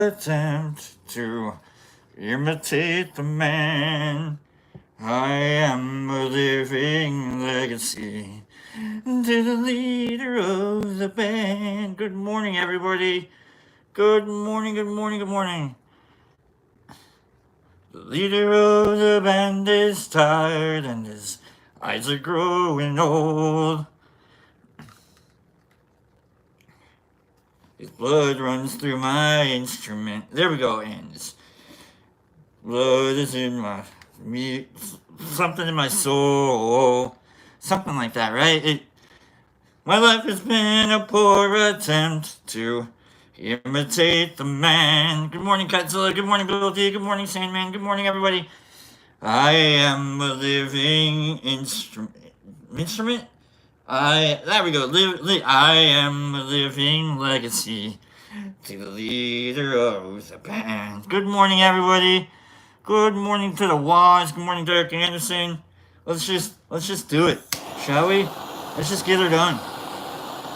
attempt to imitate the man. I am a living legacy to the leader of the band. Good morning, everybody. Good morning, good morning, good morning. The leader of the band is tired and his eyes are growing old. His blood runs through my instrument. There we go, and his blood is in my me, something in my soul, something like that, right? My life has been a poor attempt to imitate the man. Good morning, Godzilla. Good morning, Bill D. Good morning, Sandman. Good morning, everybody. I am a living instrument. There we go. I am a living legacy to the leader of the band. Good morning, everybody. Good morning to the Waz. Good morning, Derek Anderson. Let's just do it, shall we? Let's just get her done.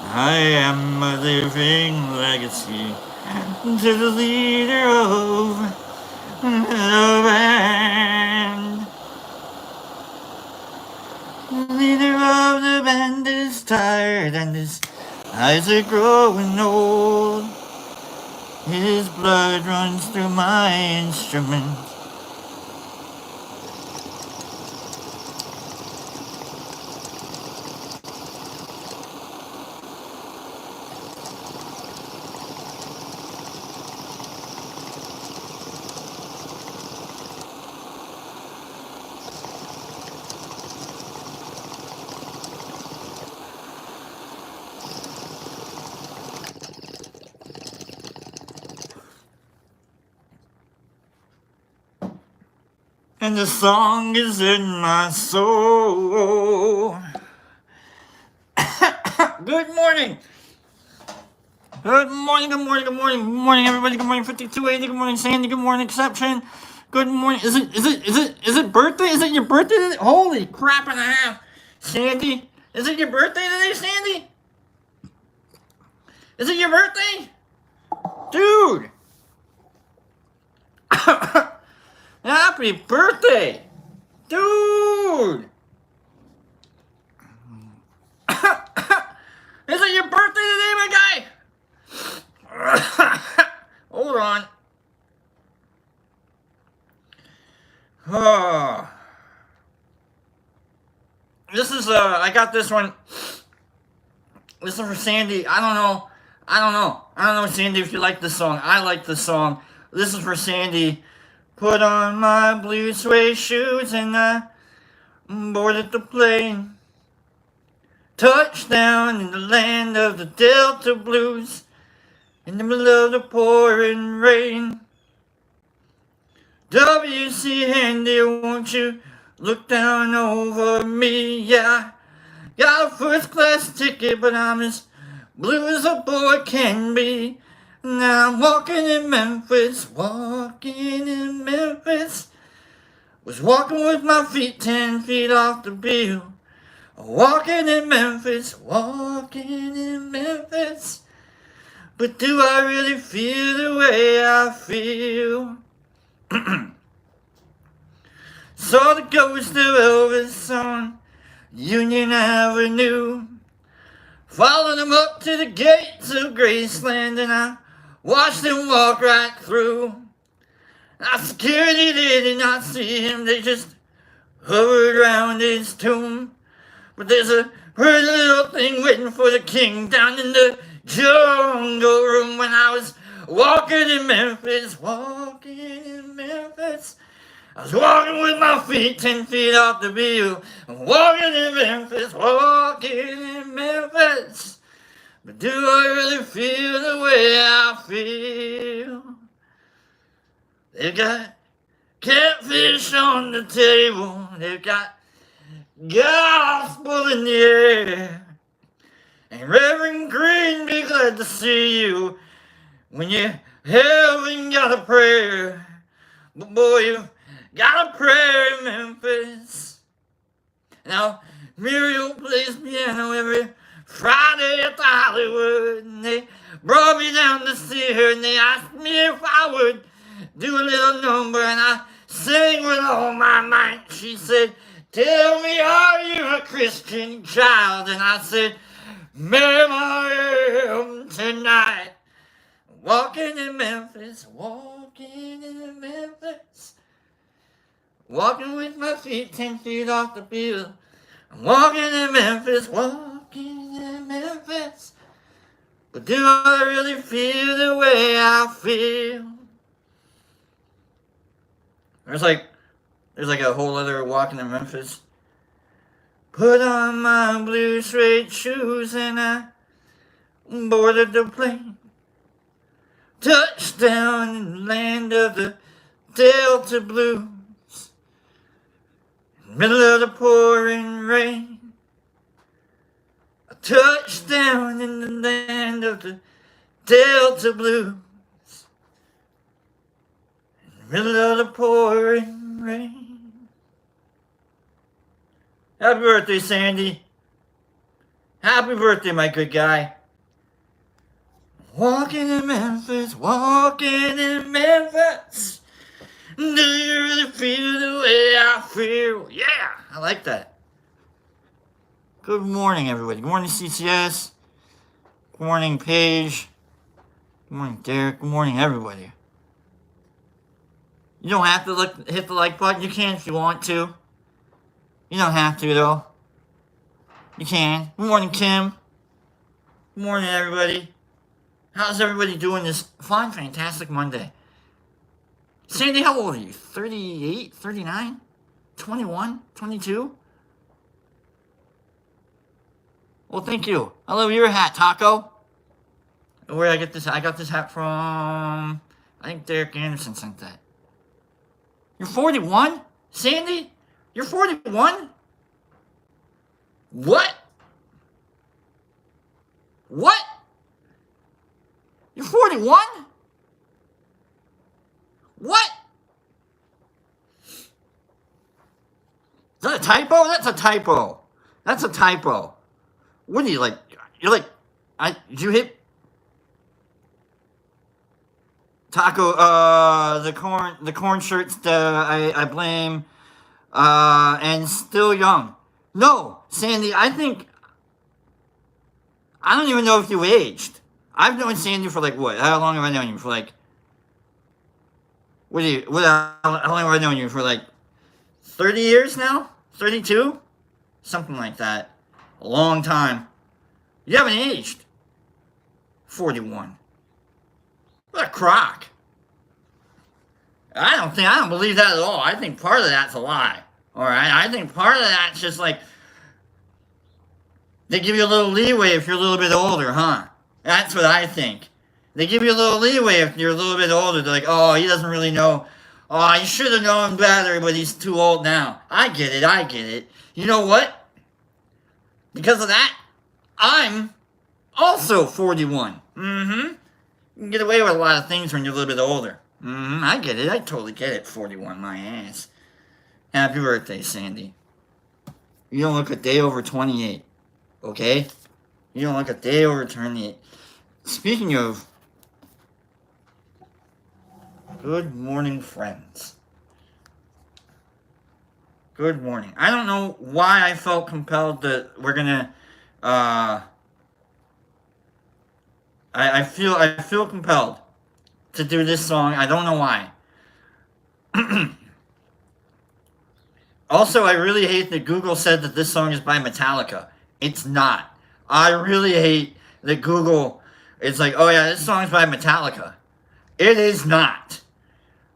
I am a living legacy to the leader of the band. The leader of the band is tired and his eyes are growing old. His blood runs through my instrument. And the song is in my soul. Good morning. Good morning, good morning, good morning, good morning, everybody. Good morning, 5280. Good morning, Sandy. Good morning, Exception. Good morning. Is it birthday? Is it your birthday today? Holy crap and a half, Sandy. Is it your birthday today, Sandy? Is it your birthday? Dude. Happy birthday, dude! Is it your birthday today, my guy? Hold on. Oh. This is I got this one. This is for Sandy. I don't know, Sandy, if you like this song. I like this song. This is for Sandy. Put on my blue suede shoes and I boarded the plane. Touchdown in the land of the Delta Blues, in the middle of the pouring rain. W.C. Handy, won't you look down over me? Yeah, got a first class ticket, but I'm as blue as a boy can be. Now I'm walking in Memphis. Was walking with my feet 10 feet off the bill. Walking in Memphis. But do I really feel the way I feel? Saw the ghost of Elvis on Union Avenue. Followed him up to the gates of Graceland and I watched him walk right through. Our security, they did not see him, they just hovered around his tomb. But there's a pretty little thing waiting for the king down in the jungle room when I was walking in Memphis. I was walking with my feet 10 feet off the bill. I'm walking in Memphis. But do I really feel the way I feel? They've got catfish on the table. They've got gospel in the air. And Reverend Green, be glad to see you when you haven't got a prayer. But boy, you've got a prayer in Memphis. Now, Muriel plays piano every Friday at the Hollywood, and they brought me down to see her, and they asked me if I would do a little number, and I sang with all my might. She said, tell me, are you a Christian child? And I said, ma'am, I am tonight. Walking in Memphis, walking in Memphis. Walking with my feet 10 feet off the field. I'm walking in Memphis, walking in Memphis. But do I really feel the way I feel? There's like a whole other walking in Memphis. Put on my blue suede shoes and I boarded the plane. Touchdown in the land of the Delta Blues. Middle of the pouring rain. A touchdown in the land of the Delta Blues. Middle of the pouring rain. Happy birthday, Sandy. Happy birthday, my good guy. Walking in Memphis, walking in Memphis. Do you really feel the way I feel? Yeah, I like that. Good morning, everybody. Good morning, CCS. Good morning, Paige. Good morning, Derek. Good morning, everybody. You don't have to hit the like button. You can if you want to. You don't have to, though. You can. Good morning, Kim. Good morning, everybody. How's everybody doing this fine, fantastic Monday? Sandy, how old are you? 38? 39? 21? 22? Well, thank you. I love your hat, Taco. Where did I get this hat? I got this hat from... I think Derek Anderson sent that. You're 41? Sandy? You're 41? What? What? You're 41? What? Is that a typo? That's a typo. That's a typo. What are you like? You're like, did you hit Taco? The corn shirts. I blame. And still young. No, Sandy. I don't even know if you aged. I've known Sandy for like what? How long have I known you for? Like, how long have I known you for? Like 30 years now? 32? Something like that. A long time. You haven't aged. 41. What a crock. I don't believe that at all. I think part of that's a lie. Alright? I think part of that's just like, they give you a little leeway if you're a little bit older, huh? That's what I think. They give you a little leeway if you're a little bit older. They're like, oh, he doesn't really know. Oh, you should have known better, but he's too old now. I get it. You know what? Because of that, I'm also 41. You can get away with a lot of things when you're a little bit older. I get it. I totally get it. 41, my ass. Happy birthday, Sandy. You don't look a day over 28. Okay? You don't look a day over 28. Speaking of, good morning, friends. Good morning. I don't know why I felt compelled that we're gonna, I feel compelled to do this song. I don't know why. Also, I really hate that Google said that this song is by Metallica. It's not. I really hate that Google is like, oh yeah, this song's by Metallica. It is not.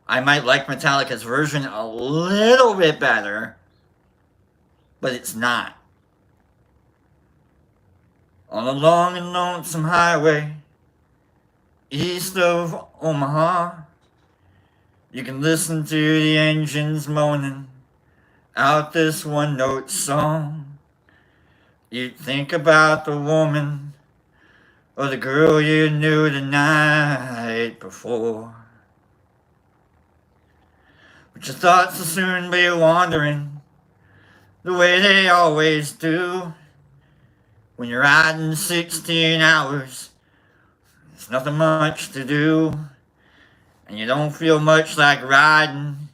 I might like Metallica's version a little bit better, but it's not. On a long and lonesome highway, east of Omaha, you can listen to the engines moaning out this one-note song. You think about the woman or the girl you knew the night before. But your thoughts will soon be wandering the way they always do. when you're riding 16 hours. There's nothing much to do, and you don't feel much like riding.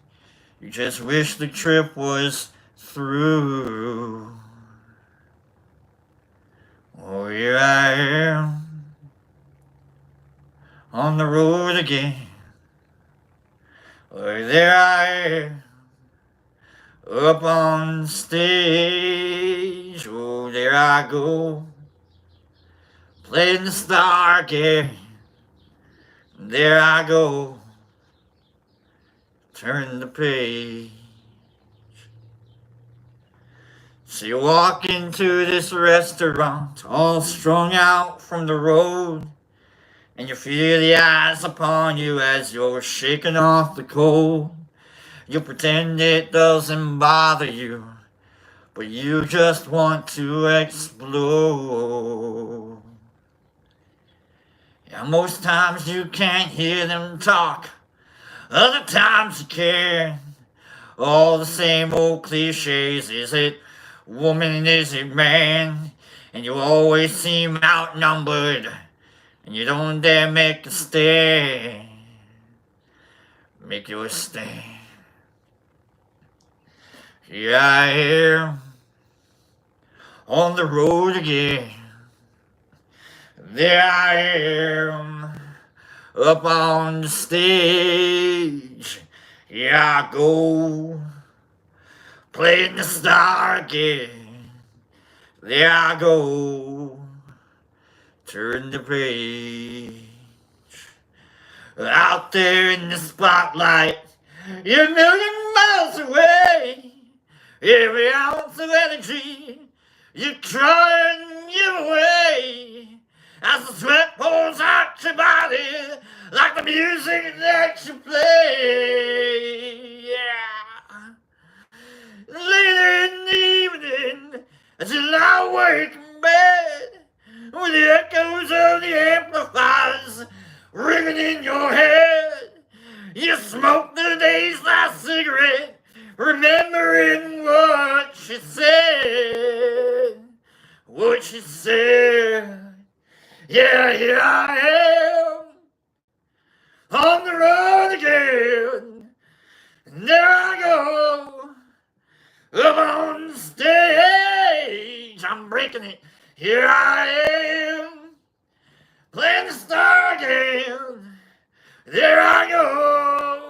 You just wish the trip was through. Oh, here I am on the road again. Oh, there I am up on stage. Oh, there I go playing the star game. There I go, turn the page. So you walk into this restaurant, all strung out from the road, and you feel the eyes upon you as you're shaking off the cold. You pretend it doesn't bother you, but you just want to explode. Yeah, most times you can't hear them talk, other times you can. All the same old cliches, is it woman, is it man? And you always seem outnumbered, and you don't dare make a stand. Make your stand. Here I am on the road again. There I am up on the stage. Here I go playing the star again. There I go, turn the page. Out there in the spotlight, you're a million miles away. Every ounce of energy you're trying your way. As the sweat pours out your body, like the music that you play. Yeah. Later in the evening, as you lie awake in bed, with the echoes of the amplifiers ringing in your head, you smoke the day's last cigarette, remembering what she said. What she said. Yeah, here I am on the road again. And there I go up on the stage. I'm breaking it. Here I am playing the star again. There I go,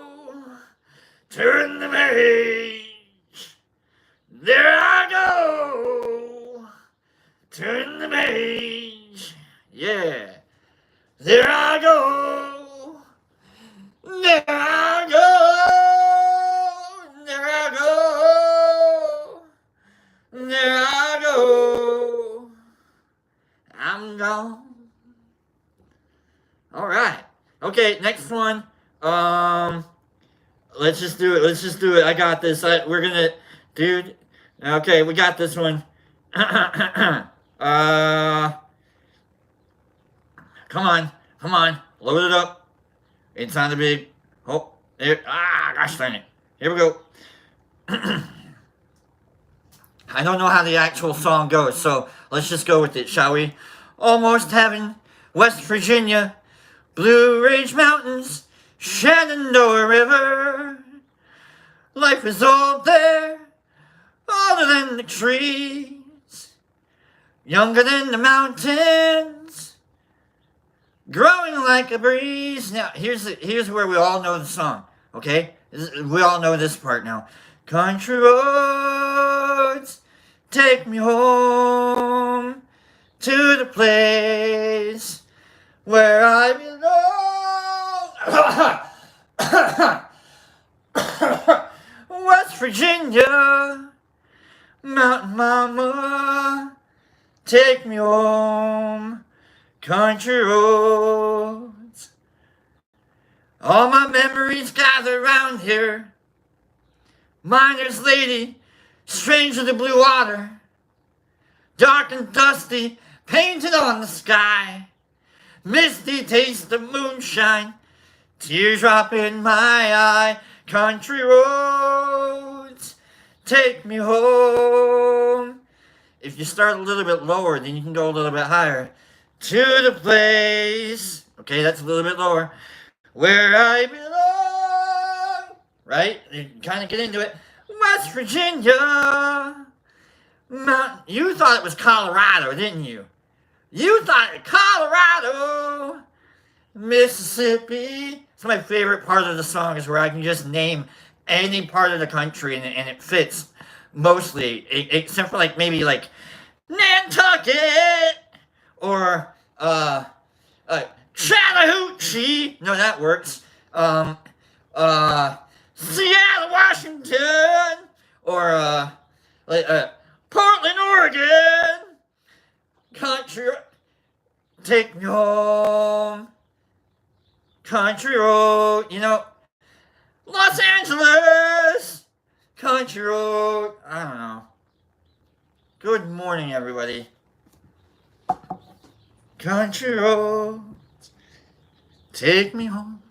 turn the page. There I go, turn the page. Yeah, there I go, there I go, there I go, there I go, I'm gone. All right, okay, next one. Let's just do it. I got this. We're gonna, dude. Okay, we got this one. Come on, load it up. It's on the big. Oh, there. Gosh dang it. Here we go. I don't know how the actual song goes, so let's just go with it, shall we? Almost heaven, West Virginia, Blue Ridge Mountains, Shenandoah River. Life is all there, older than the trees, younger than the mountains, growing like a breeze. Now, here's where we all know the song, okay? We all know this part now. Country roads, take me home to the place where I belong. West Virginia, Mountain Mama, take me home, country roads. All my memories gather round here. Miner's lady, stranger to blue water, dark and dusty, painted on the sky. Misty taste of moonshine, teardrop in my eye. Country roads, take me home. if you start a little bit lower, then you can go a little bit higher. To the place, okay, that's a little bit lower, where I belong, right? You kind of get into it. West Virginia. You thought it was Colorado, didn't you? You thought Colorado, Mississippi. It's my favorite part of the song is where I can just name any part of the country and it fits mostly, except for like maybe like Nantucket or Chattahoochee. No, that works. Seattle, Washington, or Portland, Oregon. Country, take me home. Country road, Los Angeles. Country road. I don't know. Good morning, everybody. Country road, take me home.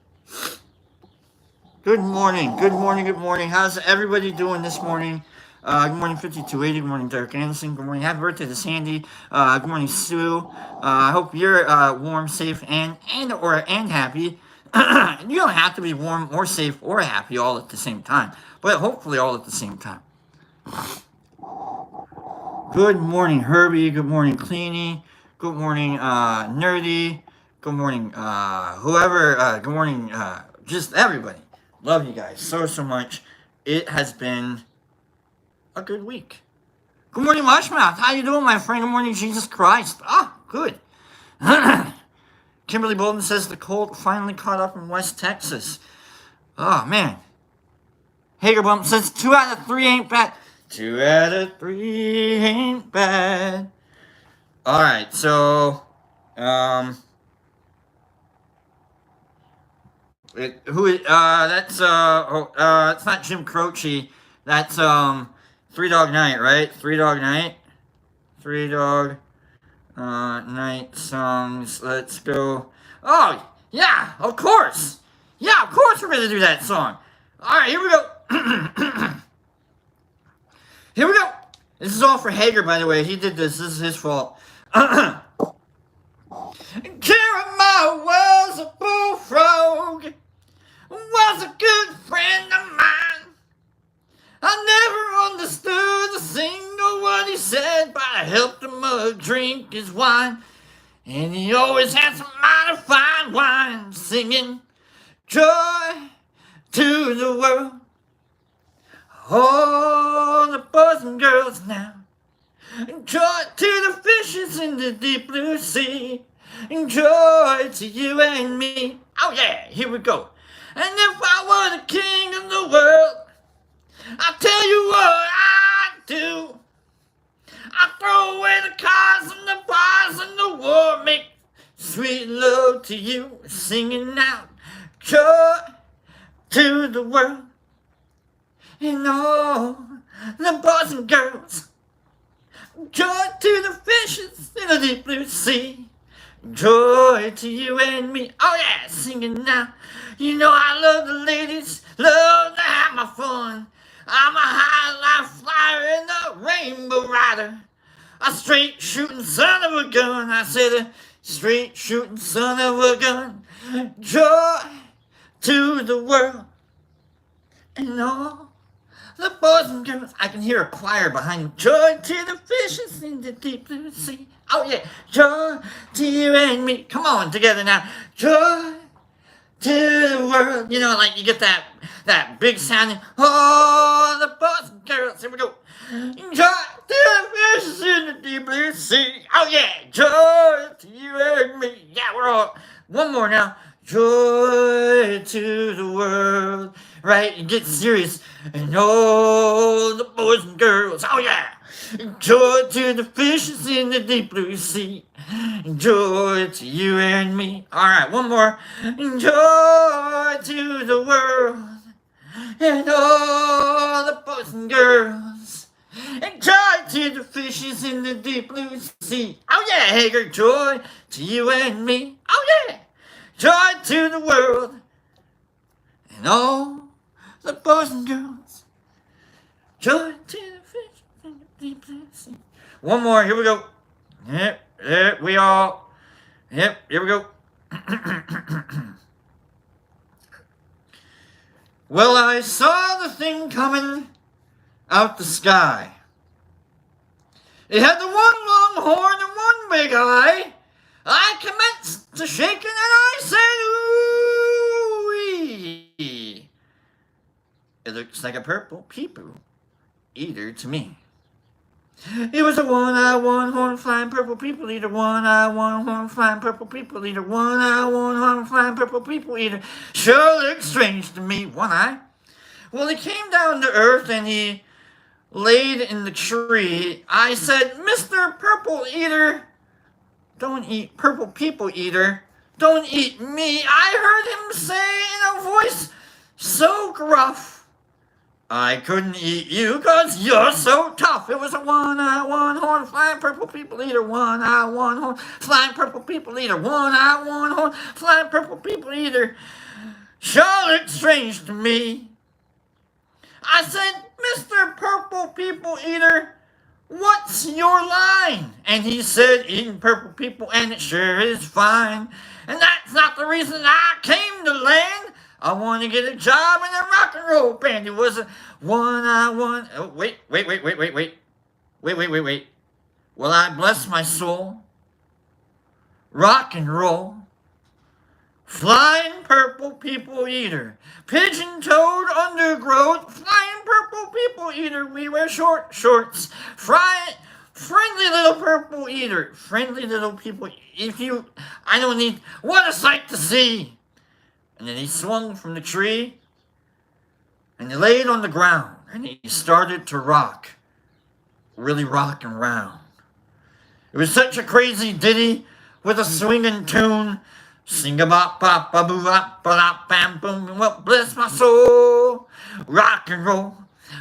Good morning, good morning, good morning. How's everybody doing this morning? Good morning, 5280. Good morning, Derek Anderson. Good morning. Happy birthday to Sandy. Good morning, Sue. I hope you're warm, safe, and happy. You don't have to be warm or safe or happy all at the same time, but hopefully all at the same time. Good morning, Herbie. Good morning, Cleany. Good morning, Nerdy. Good morning, whoever. Good morning, just everybody. Love you guys so much. It has been a good week. Good morning, Mushmouth. How you doing, my friend? Good morning, Jesus Christ. Ah, good. Kimberly Bolden says the cold finally caught up in West Texas. Oh, man. Hager Bump says 2 out of 3 ain't bad. 2 out of 3 ain't bad. All right, so, it's not Jim Croce. That's, 3 Dog Night, right? 3 Dog Night. 3 Dog Night songs. Let's go. Oh, yeah, of course. Yeah, of course we're going to do that song. All right, here we go. Here we go. This is all for Hager, by the way. He did this. This is his fault. Jeremiah was a bullfrog. Was a good friend of mine. I never understood a single word he said, but I helped him drink his wine. And he always had some mighty fine wine, singing joy to the world. All the boys and girls now, joy to the fishes in the deep blue sea, joy to you and me. Oh yeah, here we go. And if I were the king of the world, I'll tell you what I'd do. I'd throw away the cars and the bars and the war, make sweet love to you, singing out joy to the world. And all the boys and girls, joy to the fishes in the deep blue sea, joy to you and me. Oh yeah, singing now. You know I love the ladies, love to have my fun. I'm a high life flyer and a rainbow rider, a straight shooting son of a gun. I said a straight shooting son of a gun. Joy to the world and all the boys and girls. I can hear a choir behind me. Joy to the fishes in the deep blue sea. Oh yeah, joy to you and me. Come on, together now. Joy to the world. You know, like you get that big sounding. Oh, the boys and girls. Here we go. Joy to the fishes in the deep blue sea. Oh yeah, joy to you and me. Yeah, we're all. One more now. Joy to the world. Right? You get serious. And all the boys and girls. Oh yeah. Joy to the fishes in the deep blue sea. Joy to you and me. Alright, one more. Joy to the world. And all the boys and girls. And joy to the fishes in the deep blue sea. Oh yeah, Hager. Joy to you and me. Oh yeah. Joy to the world. And all the boys and girls. Joy to the fishes in the deep blue sea. One more. Here we go. Yep. Yep. We all. Yep. Here we go. Well, I saw the thing coming out the sky. It had the one long horn and one big eye. I commenced to shaking and I said, ooh-wee. It looks like a purple people eater to me. It was a one-eye, one-horn flying purple people eater, one-eye, one-horn flying purple people eater, one-eye, one-horn flying purple people eater. Sure looks strange to me, one-eye. Well, he came down to earth and he laid in the tree. I said, Mr. Purple Eater, don't eat purple people eater, don't eat me. I heard him say in a voice so gruff, I couldn't eat you 'cause you're so tough. It was a one-eye, one-horn flying purple people eater, one-eye, one-horn flying purple people eater, one-eye, one-horn flying purple people eater. Sure looks strange to me. I said, Mr. Purple People Eater, what's your line? And he said, eating purple people and it sure is fine. And that's not the reason I came to land. I want to get a job in a rock and roll band. It was a one-eye, one... Oh, wait. Wait. Well, I bless my soul. Rock and roll. Flying purple people eater. Pigeon-toed undergrowth. Flying purple people eater. We wear short shorts. Friendly little purple eater. Friendly little people. I don't need... What a sight to see. And then he swung from the tree. And he laid on the ground. And he started to rock. Really rocking round. It was such a crazy ditty with a swinging tune. Sing-a-bop-bop-a-boo-bop-ba-dop-bam-boom. Well, bless my soul. Rock and roll.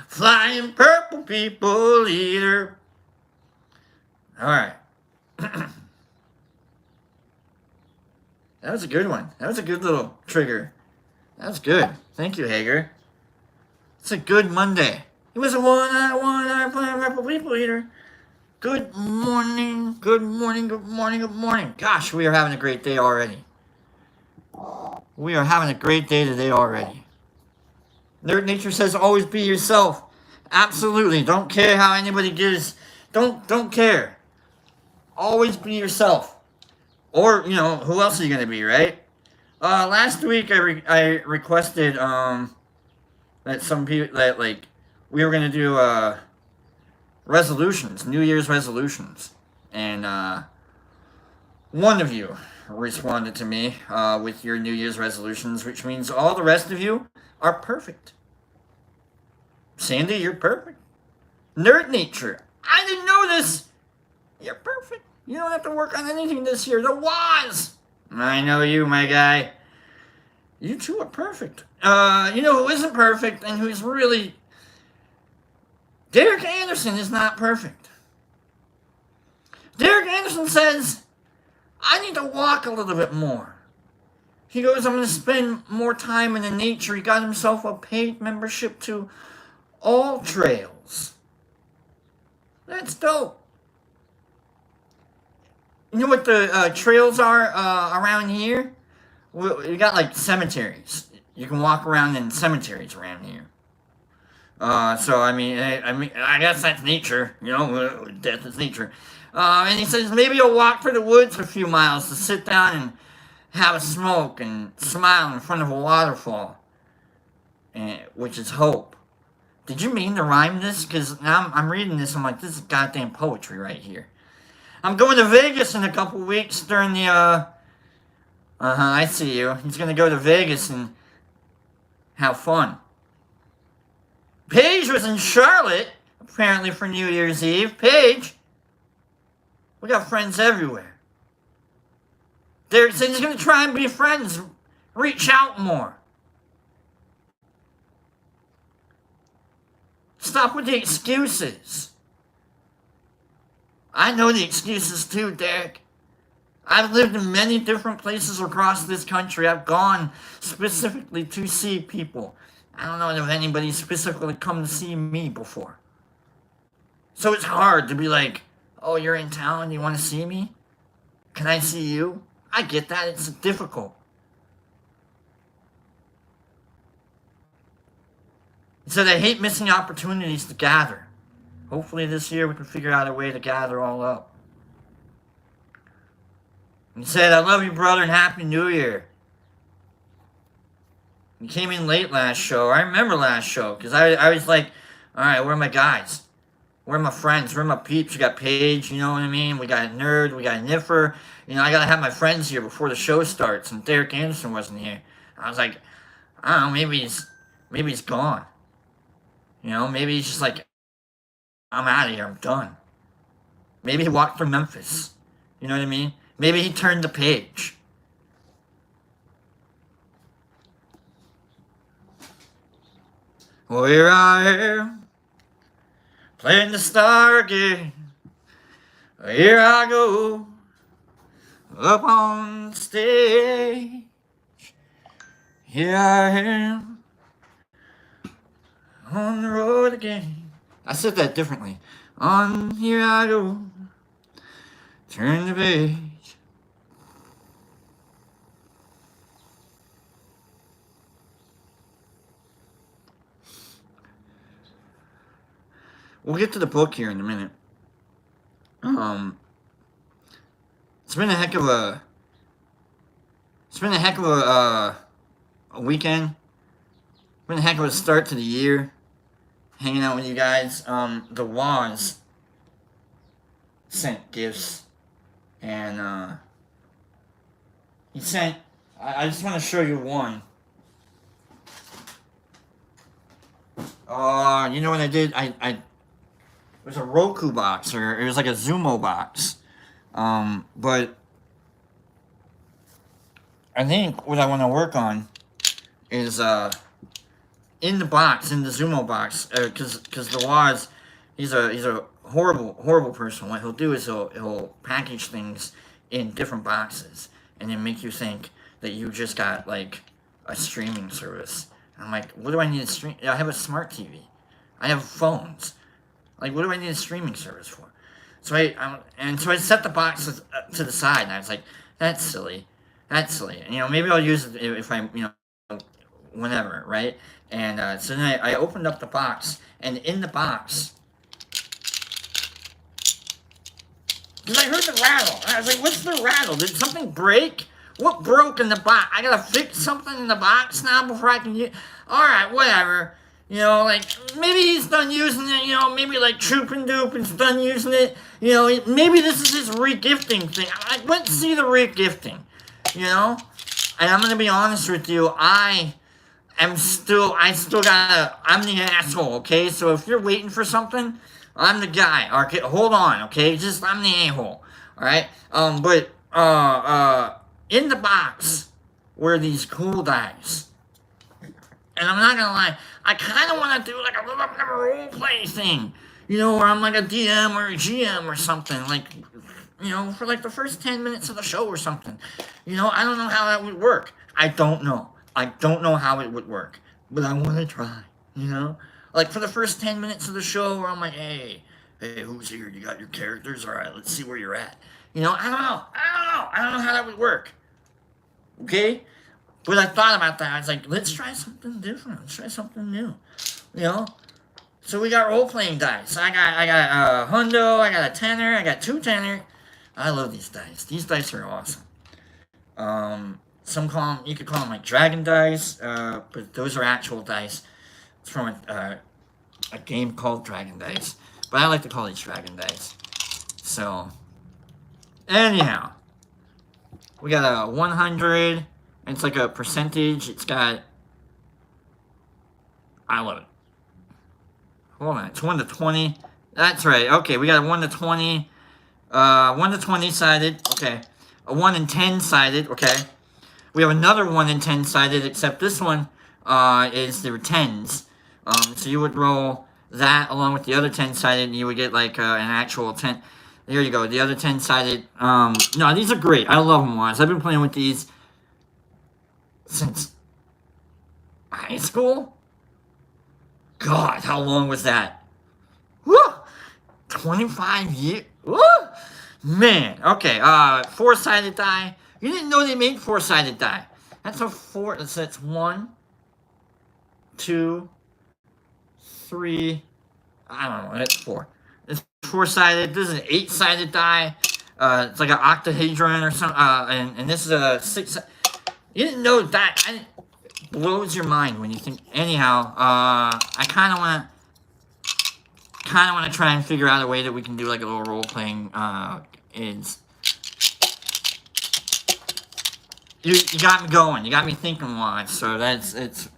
Flying purple people eater. All right. That was a good one. That was a good little trigger. That was good. Thank you, Hager. It's a good Monday. It was a one-eye flying purple people eater. Good morning. Gosh, we are having a great day already. We are having a great day today already. Nerd Nature says always be yourself. Absolutely. Don't care how anybody gives. Don't care. Always be yourself. Or, who else are you going to be, right? Last week I requested that some people, that we were going to do resolutions, New Year's resolutions. And one of you responded to me with your New Year's resolutions, which means all the rest of you are perfect. Sandy, you're perfect. Nerd Nature, I didn't know this. You're perfect. You don't have to work on anything this year. The was. I know you, my guy. You two are perfect. You know who isn't perfect and who's really... Derek Anderson is not perfect. Derek Anderson says, I need to walk a little bit more. He goes, I'm going to spend more time in the nature. He got himself a paid membership to All Trails. That's dope. You know what the trails are around here? We got cemeteries. You can walk around in cemeteries around here. So I guess that's nature. Death is nature. And he says maybe you'll walk through the woods for a few miles to sit down and have a smoke and smile in front of a waterfall, which is hope. Did you mean to rhyme this? Because now I'm reading this. I'm like, this is goddamn poetry right here. I'm going to Vegas in a couple weeks during the, I see you. He's going to go to Vegas and have fun. Paige was in Charlotte, apparently for New Year's Eve. Paige, we got friends everywhere. Derek said he's going to try and be friends. Reach out more. Stop with the excuses. I know the excuses too, Derek. I've lived in many different places across this country. I've gone specifically to see people. I don't know if anybody's specifically come to see me before. So it's hard to be like, oh, you're in town, you want to see me? Can I see you? I get that, it's difficult. He said, I hate missing opportunities to gather. Hopefully this year we can figure out a way to gather all up. He said, I love you, brother, and Happy New Year. He came in late last show. I remember last show, because I was like, alright, where are my guys? Where are my friends? Where are my peeps? We got Paige, you know what I mean? We got Nerd, we got Niffer. You know, I gotta have my friends here before the show starts, and Derek Anderson wasn't here. I was like, I don't know, maybe he's gone. You know, maybe he's just like, I'm out of here, I'm done. Maybe he walked from Memphis. You know what I mean? Maybe he turned the page. Well, here I am, playing the star again. Here I go, up on stage. Here I am, on the road again. I said that differently. On here I go, turn the page. We'll get to the book here in a minute. It's been a heck of a weekend. It's been a heck of a start to the year. Hanging out with you guys. The Waz sent gifts, and he sent. I just want to show you one. You know what I did? It was a Roku box, or it was like a Zumo box. But I think what I want to work on is in the box, in the Zumo box, because the Waz, he's a horrible person. What he'll do is he'll package things in different boxes and then make you think that you just got like a streaming service. I'm like, what do I need to stream? I have a smart TV. I have phones. Like, what do I need a streaming service for? So I set the boxes to the side, and I was like, that's silly. That's silly. And, you know, maybe I'll use it if I, you know, whenever, right? And so then I opened up the box, and in the box, because I heard the rattle. And I was like, what's the rattle? Did something break? What broke in the box? I gotta fix something in the box now before I can use. Alright, whatever. You know, like, maybe he's done using it, you know, maybe like Troop and Doop is done using it. You know, maybe this is his re-gifting thing. Let's see the re-gifting, you know? And I'm gonna be honest with you, I'm the asshole, okay? So if you're waiting for something, I'm the guy, okay? Hold on, okay? Just, I'm the a-hole, alright? In the box were these cool dice. And I'm not gonna lie, I kind of want to do like a little role play thing, you know, where I'm like a DM or a GM or something, like, you know, for like the first 10 minutes of the show or something. You know, I don't know how that would work. I don't know how it would work, but I want to try, you know? Like for the first 10 minutes of the show where I'm like, hey, who's here? You got your characters? All right, let's see where you're at. You know, I don't know how that would work. Okay? But I thought about that. I was like, let's try something different. Let's try something new. You know? So we got role-playing dice. I got a hundo, I got a tenner, I got 2 tenner. I love these dice. These dice are awesome. You could call them like dragon dice, but those are actual dice. It's from a game called Dragon Dice. But I like to call these dragon dice. So, anyhow. We got a 100... It's like a percentage. It's got... I love it. Hold on. It's 1 to 20. That's right. Okay, we got a 1 to 20. 1 to 20 sided. Okay. A 1 and 10 sided. Okay. We have another 1 and 10 sided, except this one is their 10s. So you would roll that along with the other 10 sided, and you would get like an actual 10. There you go. The other 10 sided. No, these are great. I love them, Waz. I've been playing with these since high school? God, how long was that? Woo! 25 years? Woo! Man, okay, four-sided die. You didn't know they made four-sided die. That's a four, that's one, two, three, I don't know, that's four. It's four-sided, this is an eight-sided die. It's like an octahedron or something, and this is a six. You didn't know that. Blows your mind when you think. Anyhow, I kind of want to try and figure out a way that we can do like a little role playing. You got me going. You got me thinking a lot. So it's.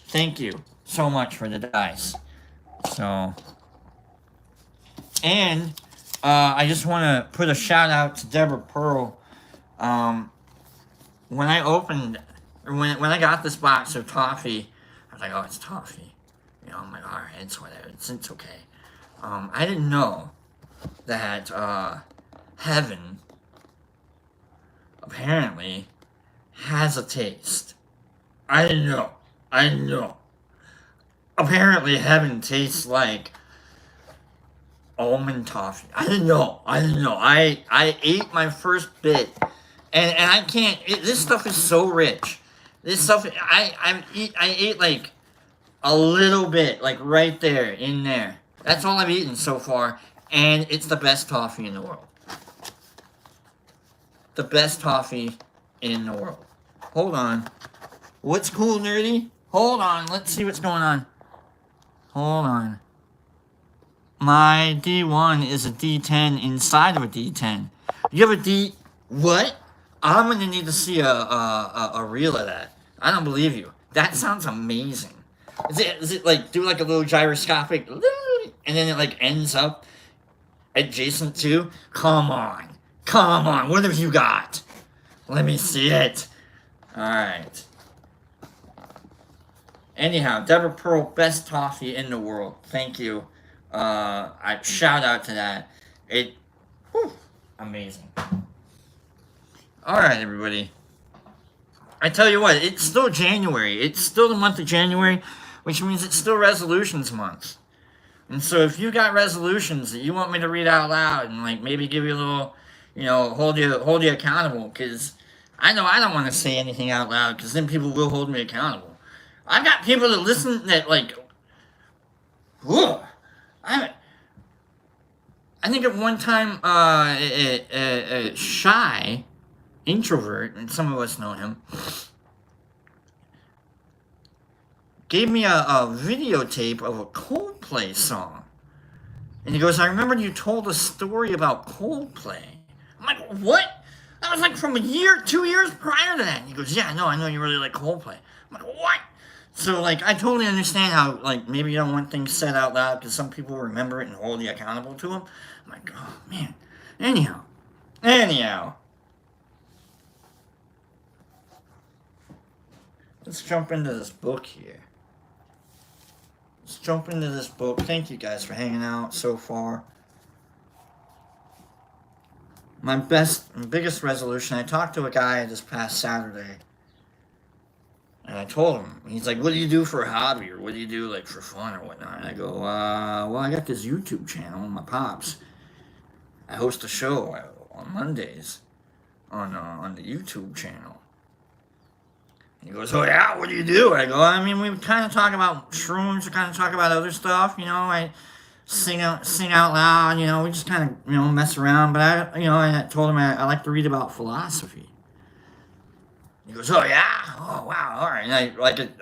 Thank you so much for the dice. So. And I just want to put a shout out to Deborah Pearl. When I opened, when I got this box of toffee, I was like, oh, it's toffee. You know, I'm like, all right, it's whatever. It's okay. I didn't know that heaven apparently has a taste. I didn't know. Apparently heaven tastes like almond toffee. I didn't know. I ate my first bit, and I can't. This stuff is so rich. This stuff I ate like a little bit, like right there in there. That's all I've eaten so far, and it's the best toffee in the world. The best toffee in the world. Hold on. What's cool, nerdy? Hold on. Let's see what's going on. Hold on. My D1 is a D10 inside of a D10. You have a D... What? I'm going to need to see a reel of that. I don't believe you. That sounds amazing. Is it like, do like a little gyroscopic... And then it like ends up adjacent to... Come on. What have you got? Let me see it. Alright. Anyhow, Deborah Pearl, best toffee in the world. Thank you. I shout out to that. Amazing. Alright, everybody. I tell you what, it's still January. It's still the month of January, which means it's still resolutions month. And so if you got resolutions that you want me to read out loud and like maybe give you a little, you know, hold you accountable, because I know I don't want to say anything out loud, because then people will hold me accountable. I've got people that listen that like, whoa. I think at one time, Shy, introvert, and some of us know him, gave me a videotape of a Coldplay song. And he goes, I remember you told a story about Coldplay. I'm like, what? That was like from 2 years prior to that. And he goes, yeah, no, I know you really like Coldplay. I'm like, what? So, like, I totally understand how, like, maybe you don't want things said out loud because some people remember it and hold you accountable to them. I'm like, oh, man. Anyhow. Let's jump into this book here. Thank you guys for hanging out so far. My biggest resolution, I talked to a guy this past Saturday. And I told him, he's like, what do you do for a hobby? Or what do you do, like, for fun or whatnot? And I go, well, I got this YouTube channel, my pops. I host a show on Mondays on the YouTube channel. And he goes, oh, yeah, what do you do? I go, I mean, we kind of talk about shrooms, we kind of talk about other stuff, you know, I sing out loud, you know, we just kind of, you know, mess around. But I told him I like to read about philosophy. He goes, oh, yeah? Oh, wow, all right. And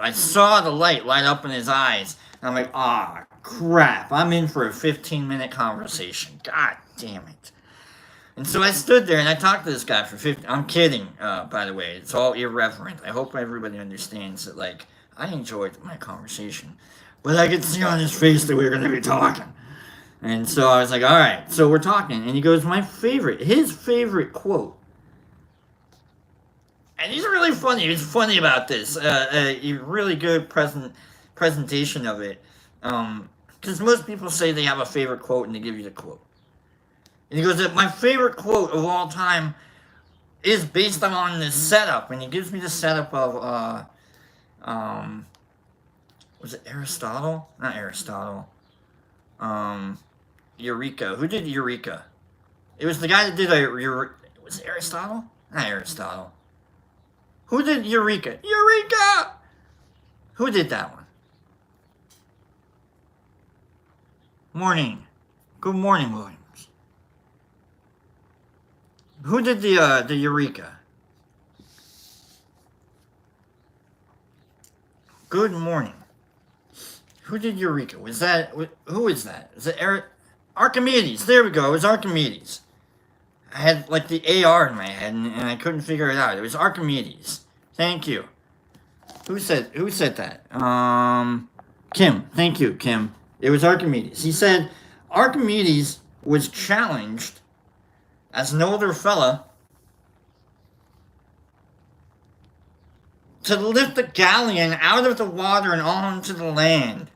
I saw the light light up in his eyes. And I'm like, oh, crap. I'm in for a 15-minute conversation. God damn it. And so I stood there and I talked to this guy for 15... I'm kidding, by the way. It's all irreverent. I hope everybody understands that, like, I enjoyed my conversation. But I could see on his face that we were going to be talking. And so I was like, all right. So we're talking. And he goes, his favorite quote. And he's really funny. He's funny about this. A really good presentation of it. Because most people say they have a favorite quote and they give you the quote. And he goes, my favorite quote of all time is based on this setup. And he gives me the setup of, was it Aristotle? Not Aristotle. Eureka. Who did Eureka? It was the guy that did was it Aristotle? Not Aristotle. Who did Eureka? Eureka! Who did that one? Morning. Good morning, Williams. Who did the Eureka? Good morning. Who did Eureka? Who is that? Is it Archimedes? There we go. It was Archimedes. I had like the AR in my head and I couldn't figure it out. It was Archimedes. Thank you. Who said that? Kim. Thank you, Kim. It was Archimedes. He said Archimedes was challenged as an older fella to lift the galleon out of the water and onto the land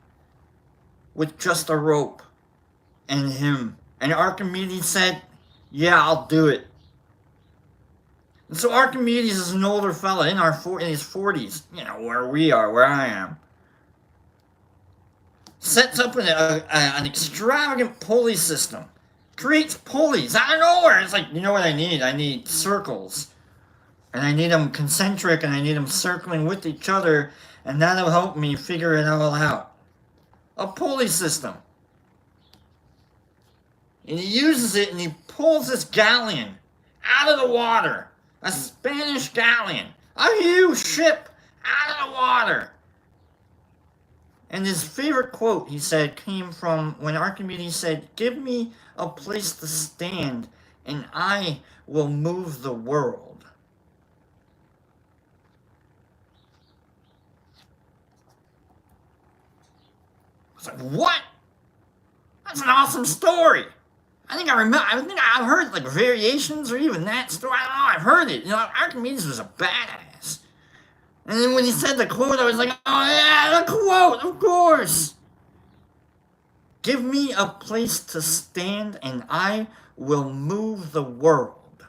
with just a rope and him. And Archimedes said, yeah, I'll do it. And so Archimedes is an older fella in his 40s, you know, where I am. Sets up an extravagant pulley system. Creates pulleys out of nowhere. It's like, you know what I need? I need circles. And I need them concentric, and I need them circling with each other, and that'll help me figure it all out. A pulley system. And he uses it, and he pulls this galleon out of the water. A Spanish galleon. A huge ship out of the water. And his favorite quote, he said, came from when Archimedes said, give me a place to stand, and I will move the world. I was like, what? That's an awesome story. I think I've heard like variations or even that story. I don't know, I've heard it. You know, Archimedes was a badass. And then when he said the quote, I was like, oh yeah, the quote, of course. Give me a place to stand and I will move the world.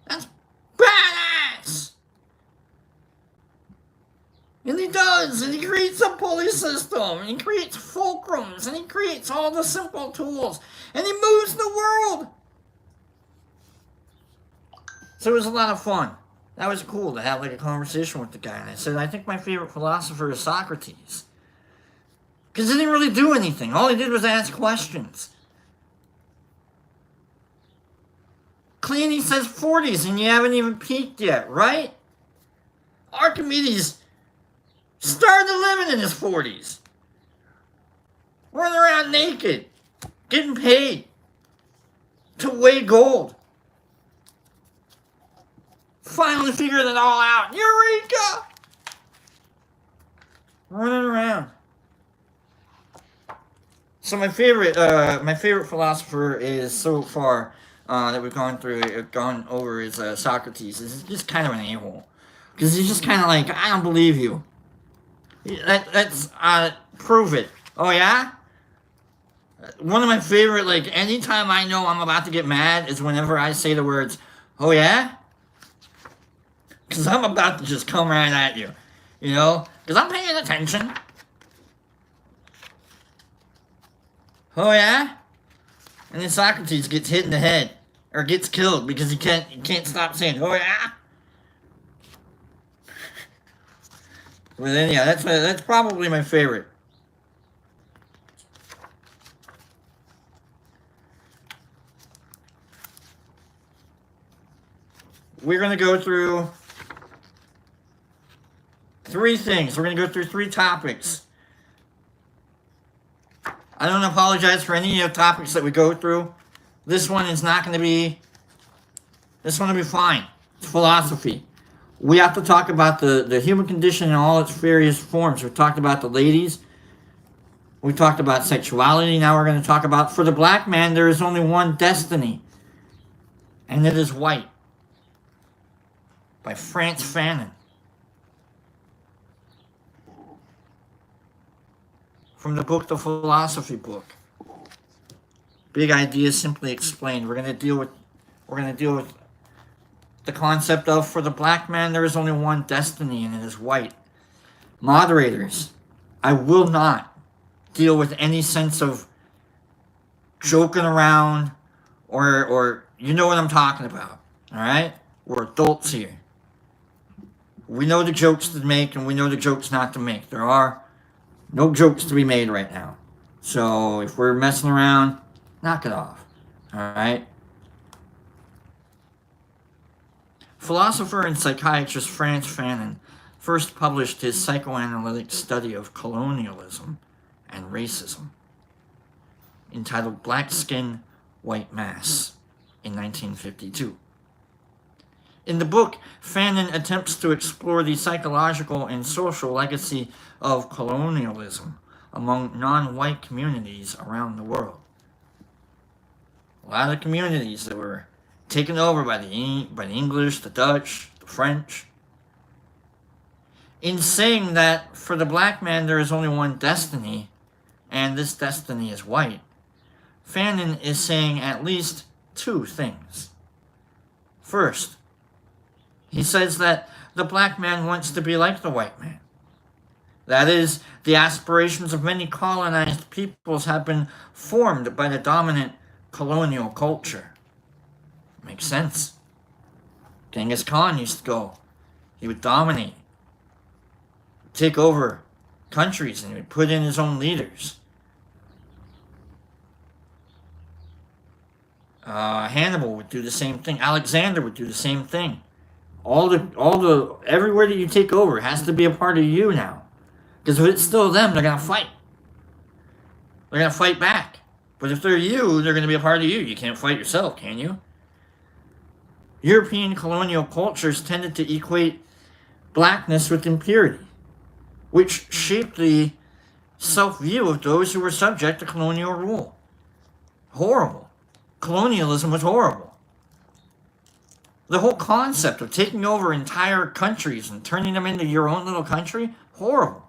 That's badass. And he does, and he creates a pulley system, and he creates fulcrums, and he creates all the simple tools, and he moves the world. So it was a lot of fun. That was cool to have like a conversation with the guy. And I said, I think my favorite philosopher is Socrates. Because he didn't really do anything. All he did was ask questions. Cleany says 40s, and you haven't even peaked yet, right? Archimedes started living in his 40s. Running around naked. Getting paid to weigh gold. Finally figured it all out. Eureka! Running around. So my favorite philosopher is so far that we've gone over is Socrates. He's just kind of an a-hole. Because he's just kind of like, I don't believe you. Let's prove it. Oh yeah? One of my favorite, like, anytime I know I'm about to get mad is whenever I say the words, oh yeah? Because I'm about to just come right at you. You know? Because I'm paying attention. Oh yeah? And then Socrates gets hit in the head. Or gets killed because he can't stop saying, oh yeah? But then yeah, that's probably my favorite. We're going to go through 3 things. We're going to go through 3 topics. I don't apologize for any of the topics that we go through. This one is not going to be... This one will be fine. It's philosophy. We have to talk about the human condition in all its various forms. We talked about the ladies. We talked about sexuality. Now we're going to talk about, for the black man, there is only one destiny. And it is white. By Frantz Fanon. From the book, The Philosophy Book. Big Ideas Simply Explained. We're going to deal with the concept of, for the black man, there is only one destiny, and it is white. Moderators, I will not deal with any sense of joking around or you know what I'm talking about. All right? We're adults here. We know the jokes to make and we know the jokes not to make. There are no jokes to be made right now. So if we're messing around, knock it off. All right? Philosopher and psychiatrist Frantz Fanon first published his psychoanalytic study of colonialism and racism, entitled Black Skin, White Mass, in 1952. In the book, Fanon attempts to explore the psychological and social legacy of colonialism among non-white communities around the world. A lot of communities that were taken over by the English, the Dutch, the French. In saying that for the black man there is only one destiny, and this destiny is white, Fanon is saying at least two things. First, he says that the black man wants to be like the white man. That is, the aspirations of many colonized peoples have been formed by the dominant colonial culture. Makes sense. Genghis Khan used to go. He would dominate, take over countries, and he would put in his own leaders. Hannibal would do the same thing. Alexander would do the same thing. Everywhere that you take over has to be a part of you now. Because if it's still them, they're going to fight. They're going to fight back. But if they're you, they're going to be a part of you. You can't fight yourself, can you? European colonial cultures tended to equate blackness with impurity, which shaped the self-view of those who were subject to colonial rule. Horrible. Colonialism was horrible. The whole concept of taking over entire countries and turning them into your own little country, horrible.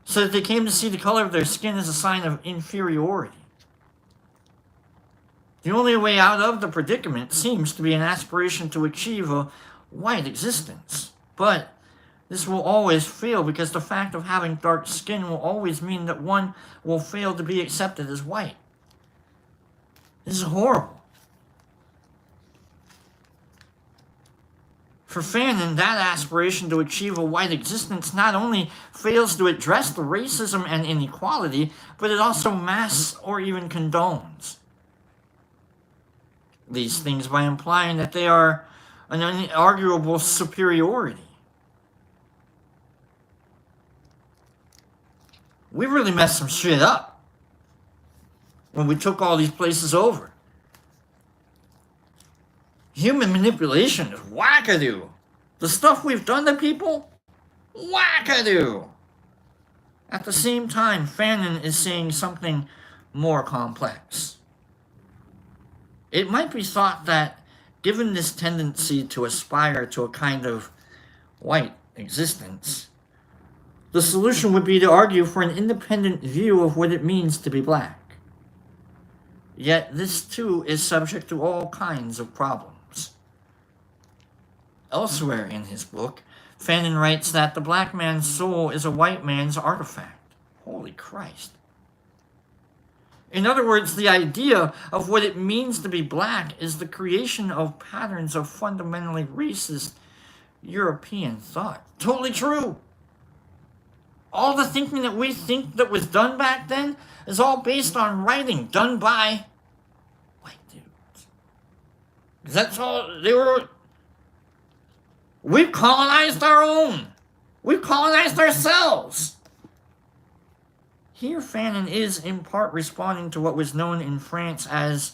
So that they came to see the color of their skin as a sign of inferiority. The only way out of the predicament seems to be an aspiration to achieve a white existence. But this will always fail because the fact of having dark skin will always mean that one will fail to be accepted as white. This is horrible. For Fanon, that aspiration to achieve a white existence not only fails to address the racism and inequality, but it also masks or even condones these things by implying that they are an unarguable superiority. We really messed some shit up when we took all these places over. Human manipulation is wackadoo. The stuff we've done to people, wackadoo. At the same time, Fanon is saying something more complex. It might be thought that, given this tendency to aspire to a kind of white existence, the solution would be to argue for an independent view of what it means to be black. Yet this too is subject to all kinds of problems. Elsewhere in his book, Fanon writes that the black man's soul is a white man's artifact. Holy Christ. In other words, the idea of what it means to be black is the creation of patterns of fundamentally racist European thought. Totally true. All the thinking that we think that was done back then is all based on writing done by white dudes. That's all they were. We've colonized our own. We've colonized ourselves. Here, Fanon is in part responding to what was known in France as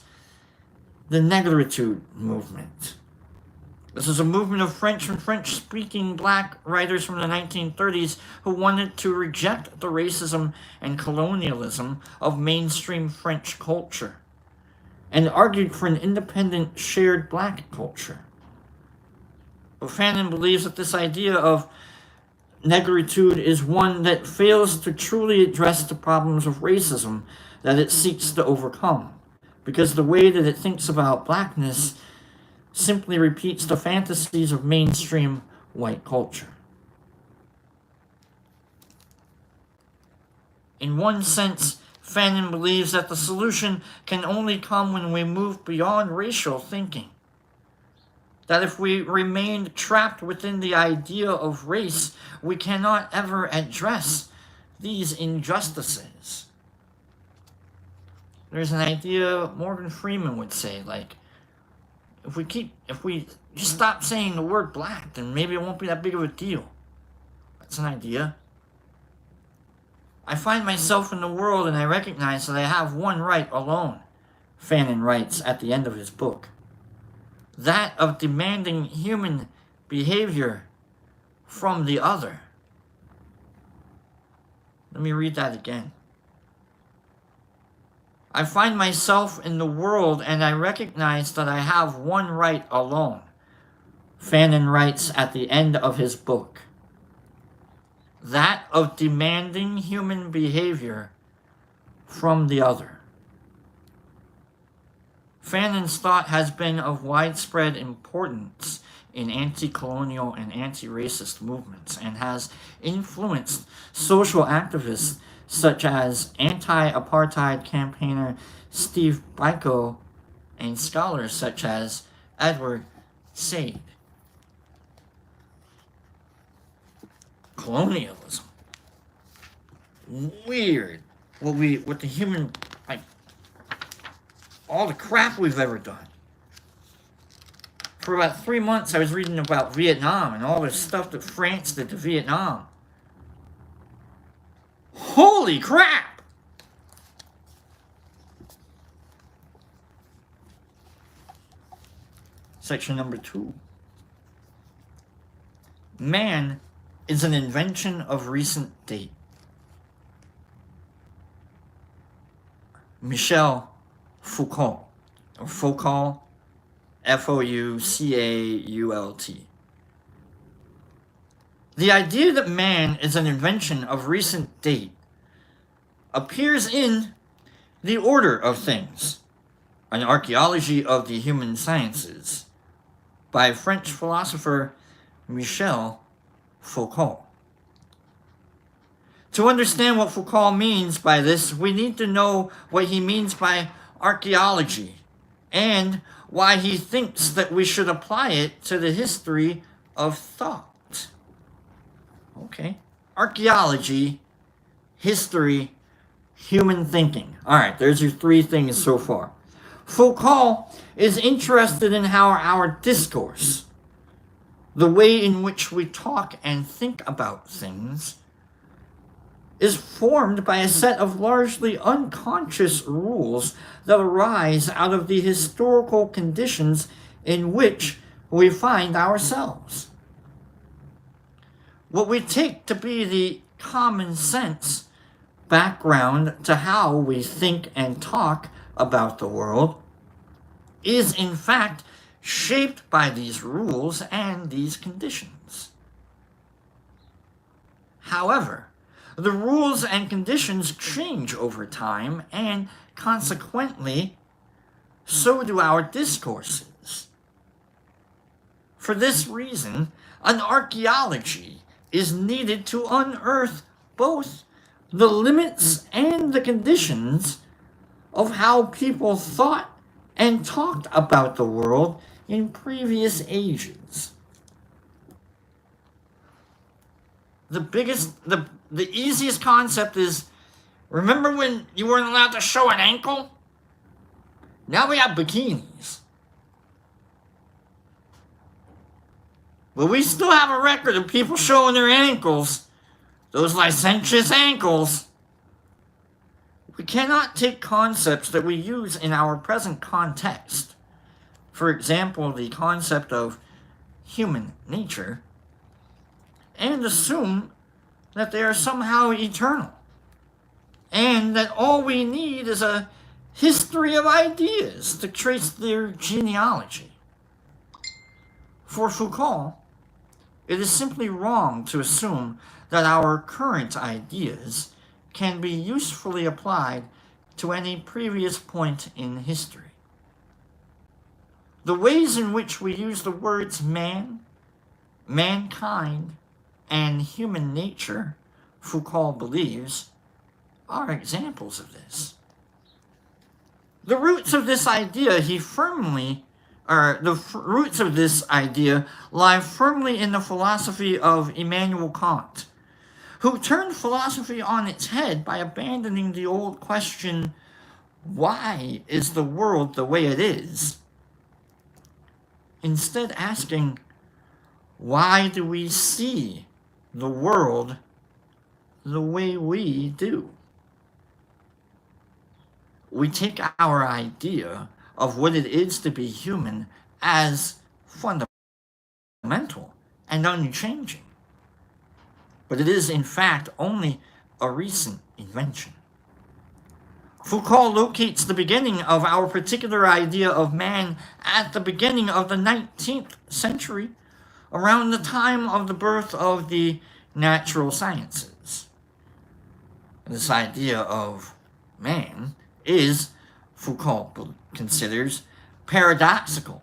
the Negritude movement. This is a movement of French and French-speaking black writers from the 1930s who wanted to reject the racism and colonialism of mainstream French culture and argued for an independent, shared black culture. But Fanon believes that this idea of negritude is one that fails to truly address the problems of racism that it seeks to overcome, because the way that it thinks about blackness simply repeats the fantasies of mainstream white culture. In one sense, Fanon believes that the solution can only come when we move beyond racial thinking. That if we remain trapped within the idea of race, we cannot ever address these injustices. There's an idea Morgan Freeman would say, like, if we just stop saying the word black, then maybe it won't be that big of a deal. That's an idea. I find myself in the world and I recognize that I have one right alone, Fanon writes at the end of his book. That of demanding human behavior from the other. Let me read that again. I find myself in the world and I recognize that I have one right alone, Fanon writes at the end of his book. That of demanding human behavior from the other. Fanon's thought has been of widespread importance in anti-colonial and anti-racist movements and has influenced social activists such as anti-apartheid campaigner Steve Biko and scholars such as Edward Said. Colonialism. Weird. What the human, like, all the crap we've ever done. For about 3 months I was reading about Vietnam and all the stuff that France did to Vietnam. Holy crap! Section number 2. Man is an invention of recent date. Michel Foucault, or Foucault, Foucault. The idea that man is an invention of recent date appears in The Order of Things, an archaeology of the human sciences, by French philosopher Michel Foucault. To understand what Foucault means by this, we need to know what he means by archaeology and why he thinks that we should apply it to the history of thought. Okay. Archaeology, history, human thinking. All right, there's your 3 things so far. Foucault is interested in how our discourse, the way in which we talk and think about things, is formed by a set of largely unconscious rules that arise out of the historical conditions in which we find ourselves. What we take to be the common sense background to how we think and talk about the world is in fact shaped by these rules and these conditions. However, the rules and conditions change over time, and consequently, so do our discourses. For this reason, an archaeology is needed to unearth both the limits and the conditions of how people thought and talked about the world in previous ages. The easiest concept is, remember when you weren't allowed to show an ankle? Now we have bikinis. But we still have a record of people showing their ankles, those licentious ankles. We cannot take concepts that we use in our present context, for example, the concept of human nature, and assume that they are somehow eternal, and that all we need is a history of ideas to trace their genealogy. For Foucault, it is simply wrong to assume that our current ideas can be usefully applied to any previous point in history. The ways in which we use the words man, mankind, and human nature, Foucault believes, are examples of this. The roots of this idea roots of this idea lie firmly in the philosophy of Immanuel Kant, who turned philosophy on its head by abandoning the old question, why is the world the way it is? Instead asking, why do we see the world the way we do? We take our idea of what it is to be human as fundamental and unchanging. But it is in fact only a recent invention. Foucault locates the beginning of our particular idea of man at the beginning of the 19th century, around the time of the birth of the natural sciences. This idea of man is, Foucault considers, paradoxical.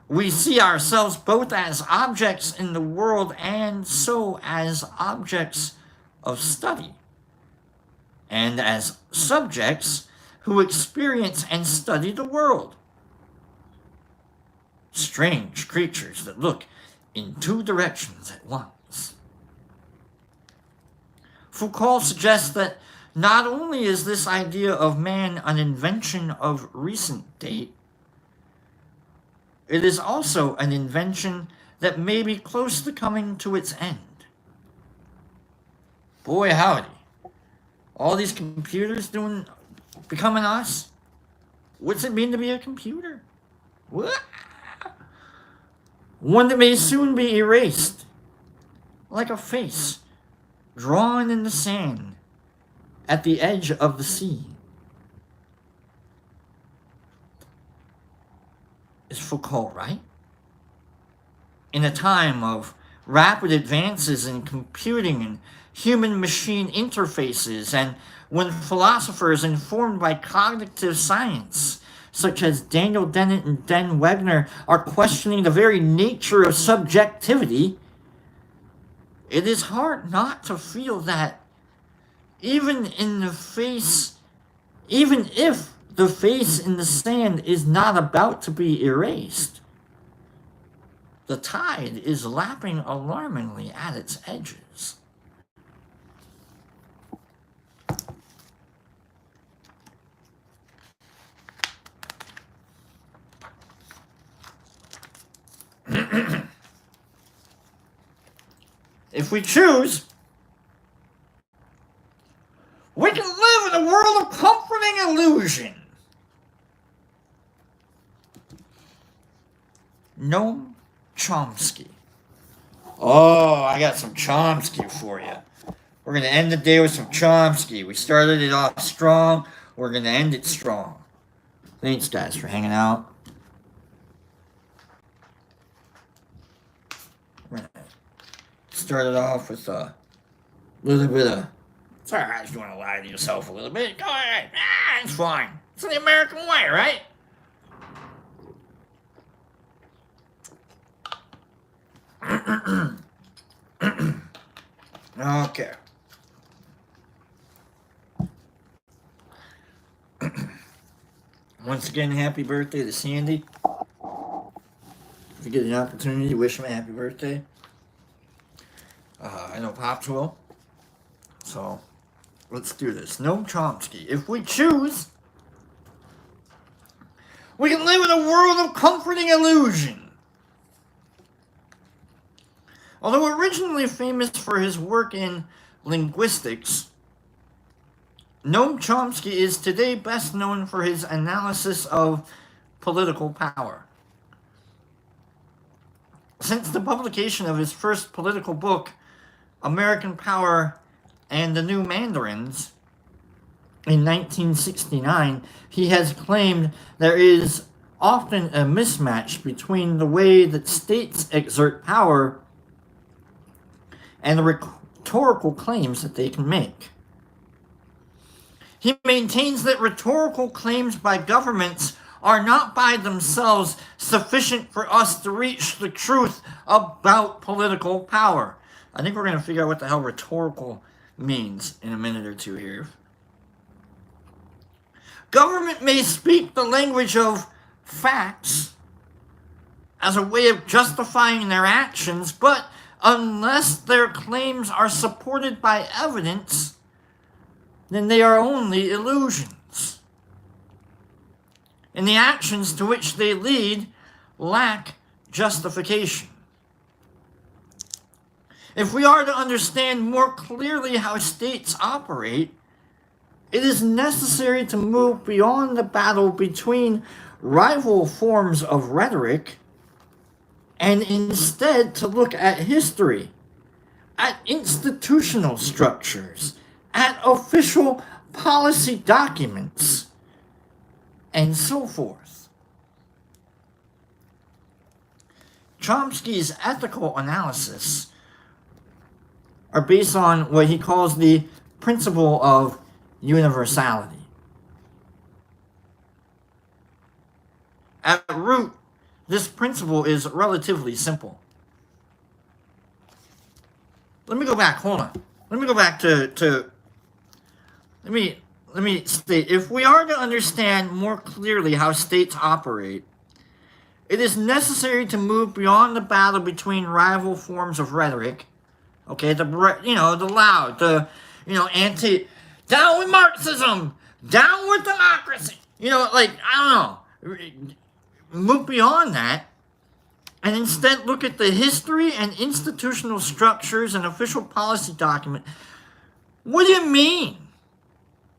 We see ourselves both as objects in the world and so as objects of study, and as subjects who experience and study the world. Strange creatures that look in two directions at once. Foucault suggests that not only is this idea of man an invention of recent date, it is also an invention that may be close to coming to its end. Boy howdy, all these computers becoming us? What's it mean to be a computer? What? One that may soon be erased, like a face drawn in the sand at the edge of the sea. Is Foucault right? In a time of rapid advances in computing and human-machine interfaces, and when philosophers informed by cognitive science, such as Daniel Dennett and Den Wegner, are questioning the very nature of subjectivity, it is hard not to feel that even if the face in the sand is not about to be erased, the tide is lapping alarmingly at its edges. If we choose, we can live in a world of comforting illusion. Noam Chomsky. Oh, I got some Chomsky for you. We're going to end the day with some Chomsky. We started it off strong. We're going to end it strong. Thanks, guys, for hanging out. We're going to start it off with a little bit of... It's alright if you want to lie to yourself a little bit. Go ahead. It's fine. It's the American way, right? Okay. Once again, happy birthday to Sandy. If you get an opportunity, wish him a happy birthday. I know Pops will. So, let's do this. Noam Chomsky. If we choose, we can live in a world of comforting illusion. Although originally famous for his work in linguistics, Noam Chomsky is today best known for his analysis of political power. Since the publication of his first political book, American Power and the New Mandarins, in 1969, he has claimed there is often a mismatch between the way that states exert power and the rhetorical claims that they can make. He maintains that rhetorical claims by governments are not by themselves sufficient for us to reach the truth about political power. I think we're going to figure out what the hell rhetorical means in a minute or two here. Government may speak the language of facts as a way of justifying their actions, but unless their claims are supported by evidence, then they are only illusions. And the actions to which they lead lack justification. If we are to understand more clearly how states operate, it is necessary to move beyond the battle between rival forms of rhetoric and instead to look at history, at institutional structures, at official policy documents, and so forth. Chomsky's ethical analysis are based on what he calls the principle of universality. At root, this principle is relatively simple. Let me go back, hold on. Let me go back to let me state, if we are to understand more clearly how states operate, it is necessary to move beyond the battle between rival forms of rhetoric. Okay, the loud, down with Marxism, down with democracy. I don't know. Move beyond that and instead look at the history and institutional structures and official policy document. What do you mean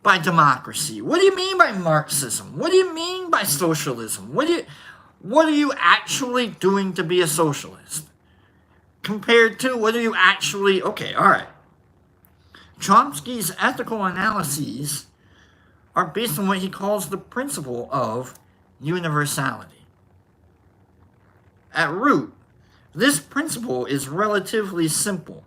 by democracy? What do you mean by Marxism? What do you mean by socialism? What are you actually doing to be a socialist? Compared to what are you actually... Okay, all right. Chomsky's ethical analyses are based on what he calls the principle of universality. At root, this principle is relatively simple.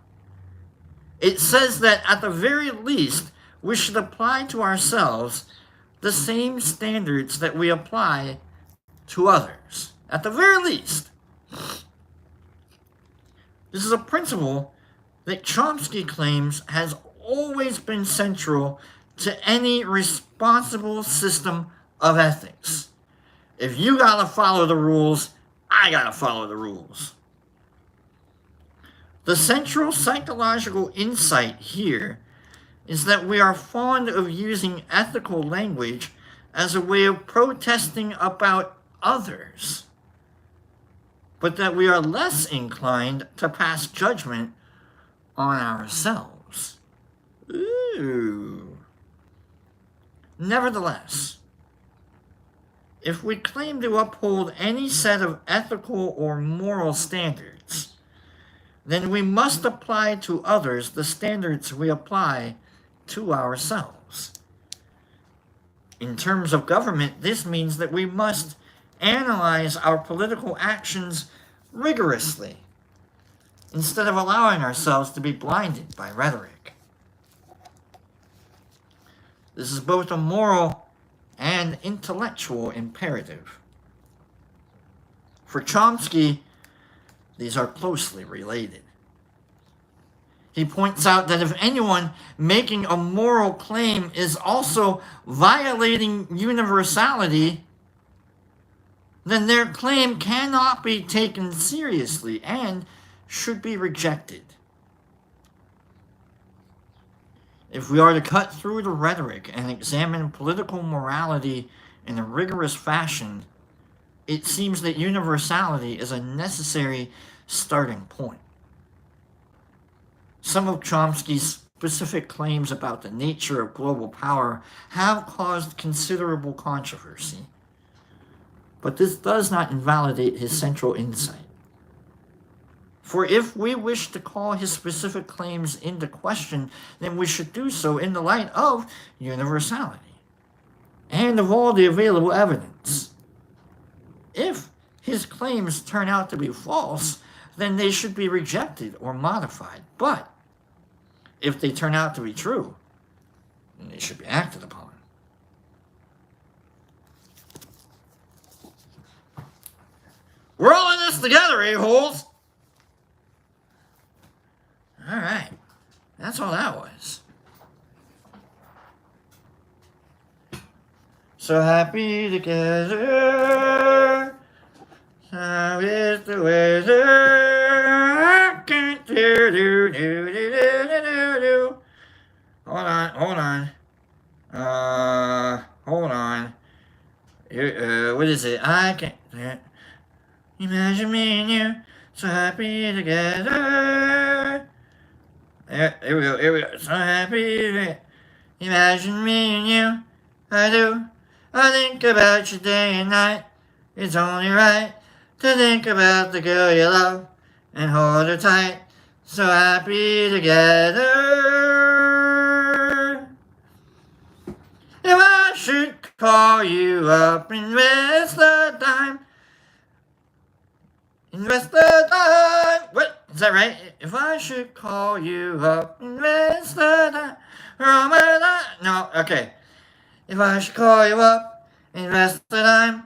It says that at the very least, we should apply to ourselves the same standards that we apply to others. At the very least. This is a principle that Chomsky claims has always been central to any responsible system of ethics. If you gotta follow the rules, I gotta follow the rules. The central psychological insight here is that we are fond of using ethical language as a way of protesting about others, but that we are less inclined to pass judgment on ourselves. Ooh. Nevertheless, if we claim to uphold any set of ethical or moral standards, then we must apply to others the standards we apply to ourselves. In terms of government, this means that we must analyze our political actions rigorously, instead of allowing ourselves to be blinded by rhetoric. This is both a moral and intellectual imperative. For Chomsky, these are closely related. He points out that if anyone making a moral claim is also violating universality, then their claim cannot be taken seriously and should be rejected. If we are to cut through the rhetoric and examine political morality in a rigorous fashion, it seems that universality is a necessary starting point. Some of Chomsky's specific claims about the nature of global power have caused considerable controversy, but this does not invalidate his central insight. For if we wish to call his specific claims into question, then we should do so in the light of universality and of all the available evidence. If his claims turn out to be false, then they should be rejected or modified. But if they turn out to be true, then they should be acted upon. We're all in this together, a-holes! Alright. That's That's all that was. So happy together. How is the weather? I can't do. Hold on. Hold on. What is it? I can't. Imagine me and you, so happy together. Here we go. So happy. Imagine me and you. I do. I think about you day and night. It's only right to think about the girl you love and hold her tight. So happy together. If I should call you up, invest the time. What? Is that right? If I should call you up, invest the time. No, okay. If I should call you up, invest the time,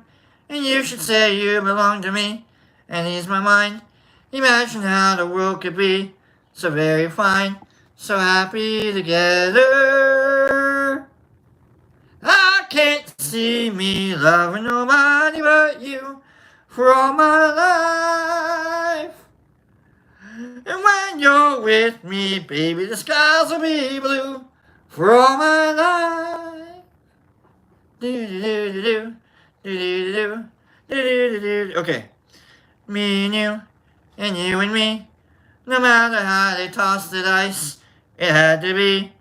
and you should say you belong to me, and ease my mind. Imagine how the world could be so very fine, so happy together. I can't see me loving nobody but you for all my life. And when you're with me, baby, the skies will be blue for all my life. Okay. Me and you and me. No matter how they toss the dice, it had to be.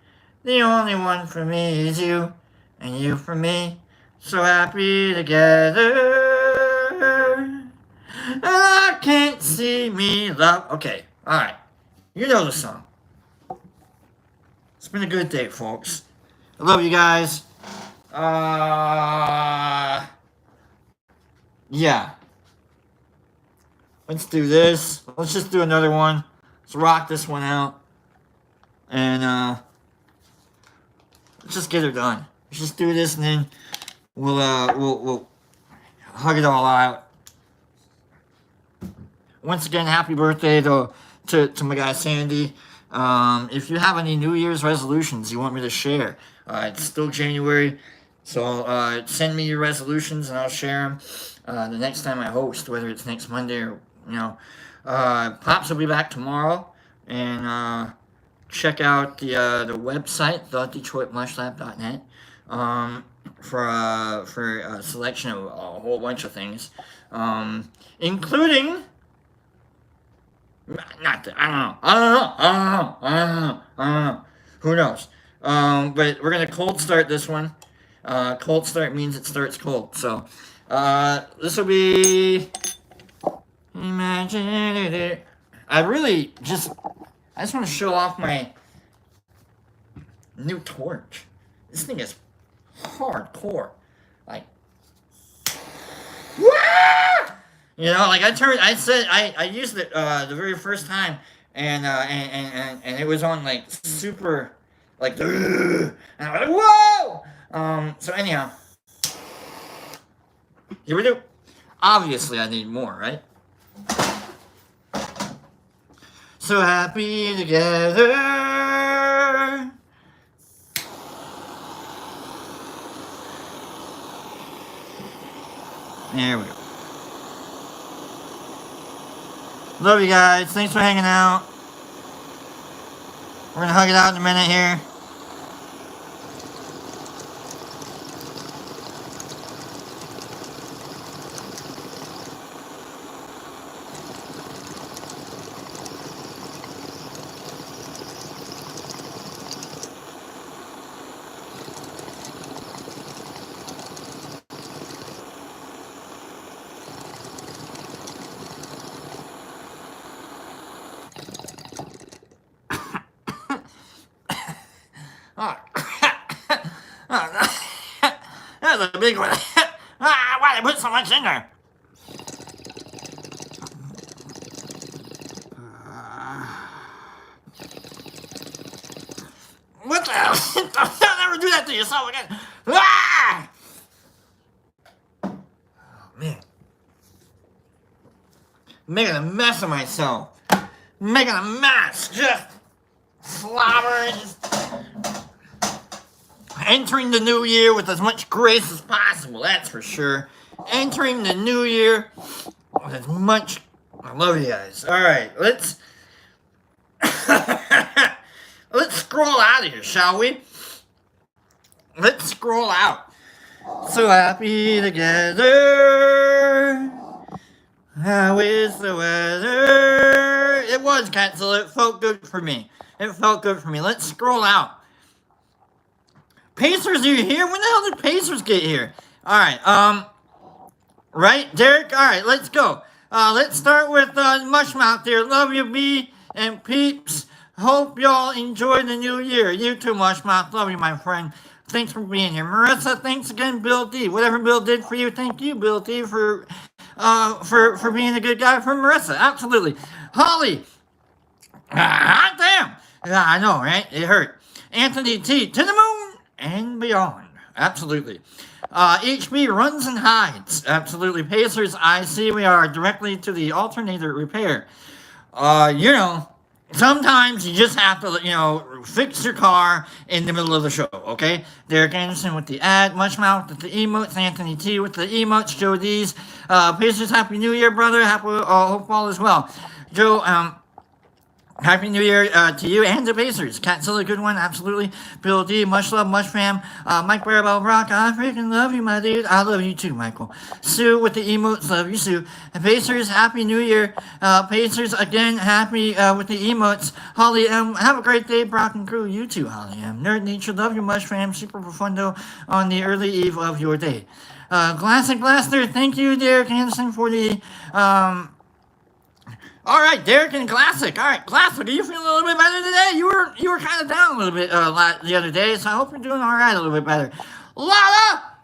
The only one for me is you, and you for me. So happy together. And I can't see me love. Okay, alright. You know the song. It's been a good day, folks. I love you guys. Yeah. Let's do this. Let's just do another one. Let's rock this one out. And, let's just get her done. Let's just do this and then we'll hug it all out. Once again, happy birthday to my guy Sandy. If you have any New Year's resolutions you want me to share, it's still January. So send me your resolutions and I'll share them the next time I host, whether it's next Monday or, Pops will be back tomorrow. And check out the website, thedetroitblushlab.net, for a selection of a whole bunch of things, including... I don't know. Who knows? But we're gonna cold start this one. Cold start means it starts cold. So, this will be. Imagine it. I just want to show off my new torch. This thing is hardcore. Like, I used it the very first time, and it was on like super, like, and I was like, whoa! So anyhow, here we do. Obviously, I need more, right? So happy together. There we go. Love you guys. Thanks for hanging out. We're gonna hug it out in a minute here. That's a big one. Why they put so much in there? What the hell? Don't ever do that to yourself again. Ah! Oh, man. Making a mess of myself. Making a mess. Just slobbering Entering the new year with as much grace as possible, that's for sure. Entering the new year with as much... I love you guys. Alright, let's... let's scroll out of here, shall we? Let's scroll out. So happy together. How is the weather? It was canceled. It felt good for me. Let's scroll out. Pacers, are you here? When the hell did Pacers get here? Alright, right, Derek? Alright, let's go. Let's start with Mushmouth there. Love you, B and Peeps. Hope y'all enjoy the new year. You too, Mushmouth. Love you, my friend. Thanks for being here. Marissa, thanks again, Bill D. Whatever Bill did for you, thank you, Bill D, for being a good guy for Marissa. Absolutely. Holly. Hot damn. Yeah, I know, right? It hurt. Anthony T. To the moon and beyond. Absolutely. HB runs and hides. Absolutely. Pacers, I see we are directly to the alternator repair. You know, sometimes you just have to, you know, fix your car in the middle of the show, okay? Derek Anderson with the ad, Mushmouth with the emotes, Anthony T with the emotes, Joe D's. Pacers, Happy New Year, brother. Hope all is well. Joe, Happy New Year to you and the Pacers. Catzilla, good one, absolutely. Bill D, much love, much fam. Mike Barabell Brock, I freaking love you, my dude. I love you too, Michael. Sue with the emotes, love you, Sue. Pacers, Happy New Year. Pacers, again, happy with the emotes. Holly M, have a great day, Brock and crew. You too, Holly M. Nerd Nature, love you, much fam. Super profundo on the early eve of your day. Classic Blaster, thank you, Derek Anderson, for the... All right, Derek and Classic. All right, Classic, are you feeling a little bit better today? You were kind of down a little bit the other day, so I hope you're doing all right a little bit better. Lala!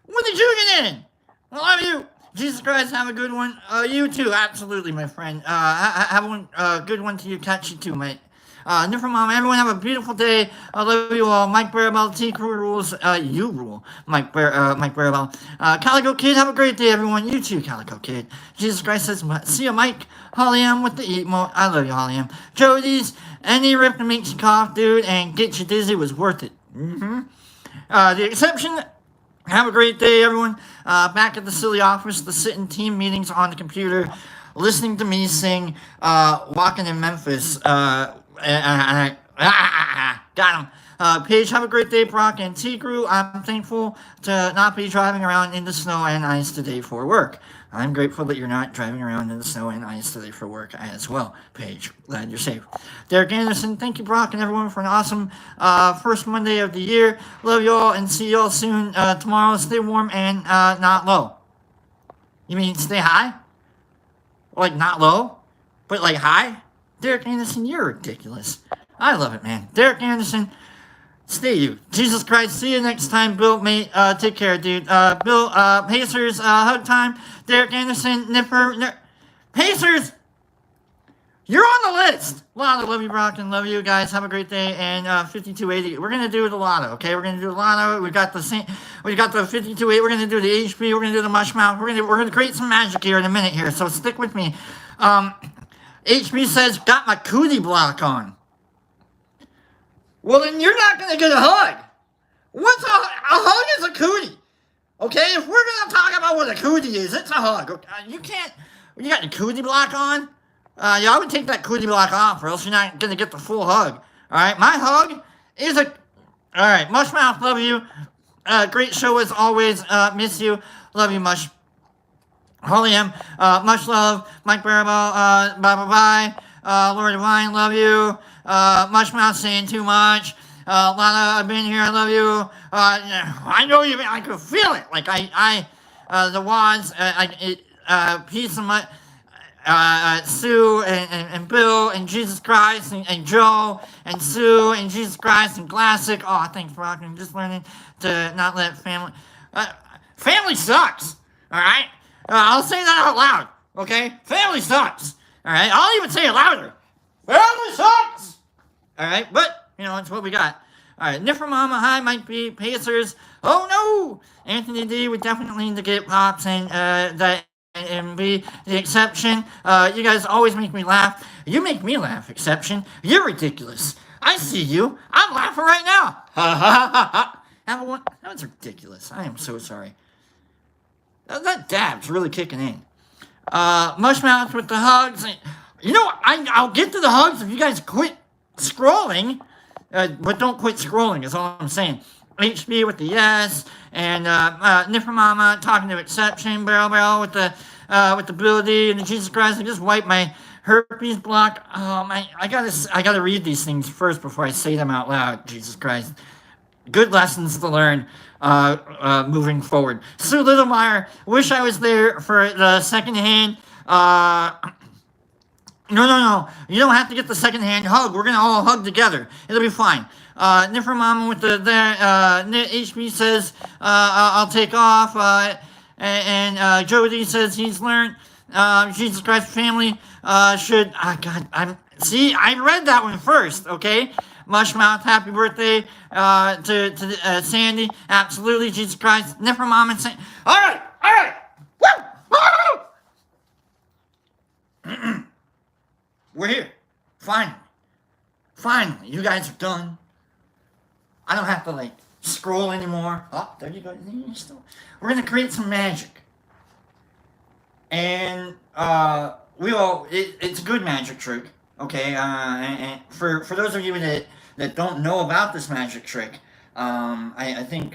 When did you get in? I love you. Jesus Christ, have a good one. You too, absolutely, my friend. Have one good one to you. Catch you too, mate. Different Mom, everyone have a beautiful day. I love you all. Mike Barabell, T Crew rules. You rule. Mike Barabell. Calico Kid, have a great day, everyone. You too, Calico Kid. Jesus Christ says, see you, Mike. Holly M with the eat mode. I love you, Holly M. Jody's, any rip that makes you cough, dude, and get you dizzy was worth it. The exception. Have a great day, everyone. Back at the silly office, the sitting team meetings on the computer, listening to me sing, Walking in Memphis, got him. Paige, have a great day, Brock and T Crew. I'm thankful to not be driving around in the snow and ice today for work. I'm grateful that you're not driving around in the snow and ice today for work as well, Paige. Glad you're safe. Derek Anderson, thank you, Brock, and everyone for an awesome first Monday of the year. Love y'all and see y'all soon tomorrow. Stay warm and not low. You mean stay high? Like not low, but like high? Derek Anderson, you're ridiculous. I love it, man. Derek Anderson, stay you. Jesus Christ, see you next time, Bill, mate. Take care, dude. Bill, Pacers, hug time. Derek Anderson, Nipper, Pacers, you're on the list. Lotto, love you, Brock, and love you guys. Have a great day. And 5280, we're gonna do the Lotto, okay? We're gonna do the Lotto. We got the 5280. We're gonna do the HP. We're gonna do the Mushmouth. We're gonna create some magic here in a minute here. So stick with me. HB says, got my cootie block on. Well, then you're not going to get a hug. What's a hug is a cootie. Okay, if we're going to talk about what a cootie is, it's a hug. You got the cootie block on? Yeah, I would take that cootie block off or else you're not going to get the full hug. All right, my hug is a... All right, Mushmouth, love you. Great show as always. Miss you. Love you, Mush. Holly M, much love. Mike Barabell, bye-bye-bye. Laura Divine, love you. Mushmouth saying too much. Lana, I've been here, I love you. I know you, I can feel it. Like, the wads, Peace of my, Sue and Bill and Jesus Christ and Joe and Sue and Jesus Christ and Classic. Oh, thanks, Brock. I'm just learning to not let family, family sucks, all right? I'll say that out loud, okay? Family sucks, all right? I'll even say it louder. Family sucks! All right, but, you know, that's what we got. All right, Niffer Mama, hi, Mike B, Pacers. Oh, no! Anthony D, we definitely need to get Pops and that and be the exception. You guys always make me laugh. You make me laugh, exception. You're ridiculous. I see you. I'm laughing right now. Ha ha ha ha. That was ridiculous. I am so sorry. That dab's really kicking in. Mushmouth with the hugs. You know, I'll get to the hugs if you guys quit scrolling. But don't quit scrolling, is all I'm saying. HB with the yes, and Nipper Mama talking to exception, Barrel with the ability, and the Jesus Christ. I just wiped my herpes block. I gotta read these things first before I say them out loud. Jesus Christ. Good lessons to learn moving forward. Sue Littlemeyer, wish I was there for the second hand. No. You don't have to get the second hand hug. We're going to all hug together. It'll be fine. Nipper Mama with HB says, I'll take off. And Jody says he's learned. Jesus Christ family should. See, I read that one first, okay? Mushmouth, happy birthday to Sandy. Absolutely, Jesus Christ. Nipper Mom and Sandy. All right. Woo! We're here. Finally, you guys are done. I don't have to, scroll anymore. Oh, there you go. We're going to create some magic. And, it's a good magic trick. Okay, and for those of you that don't know about this magic trick, I think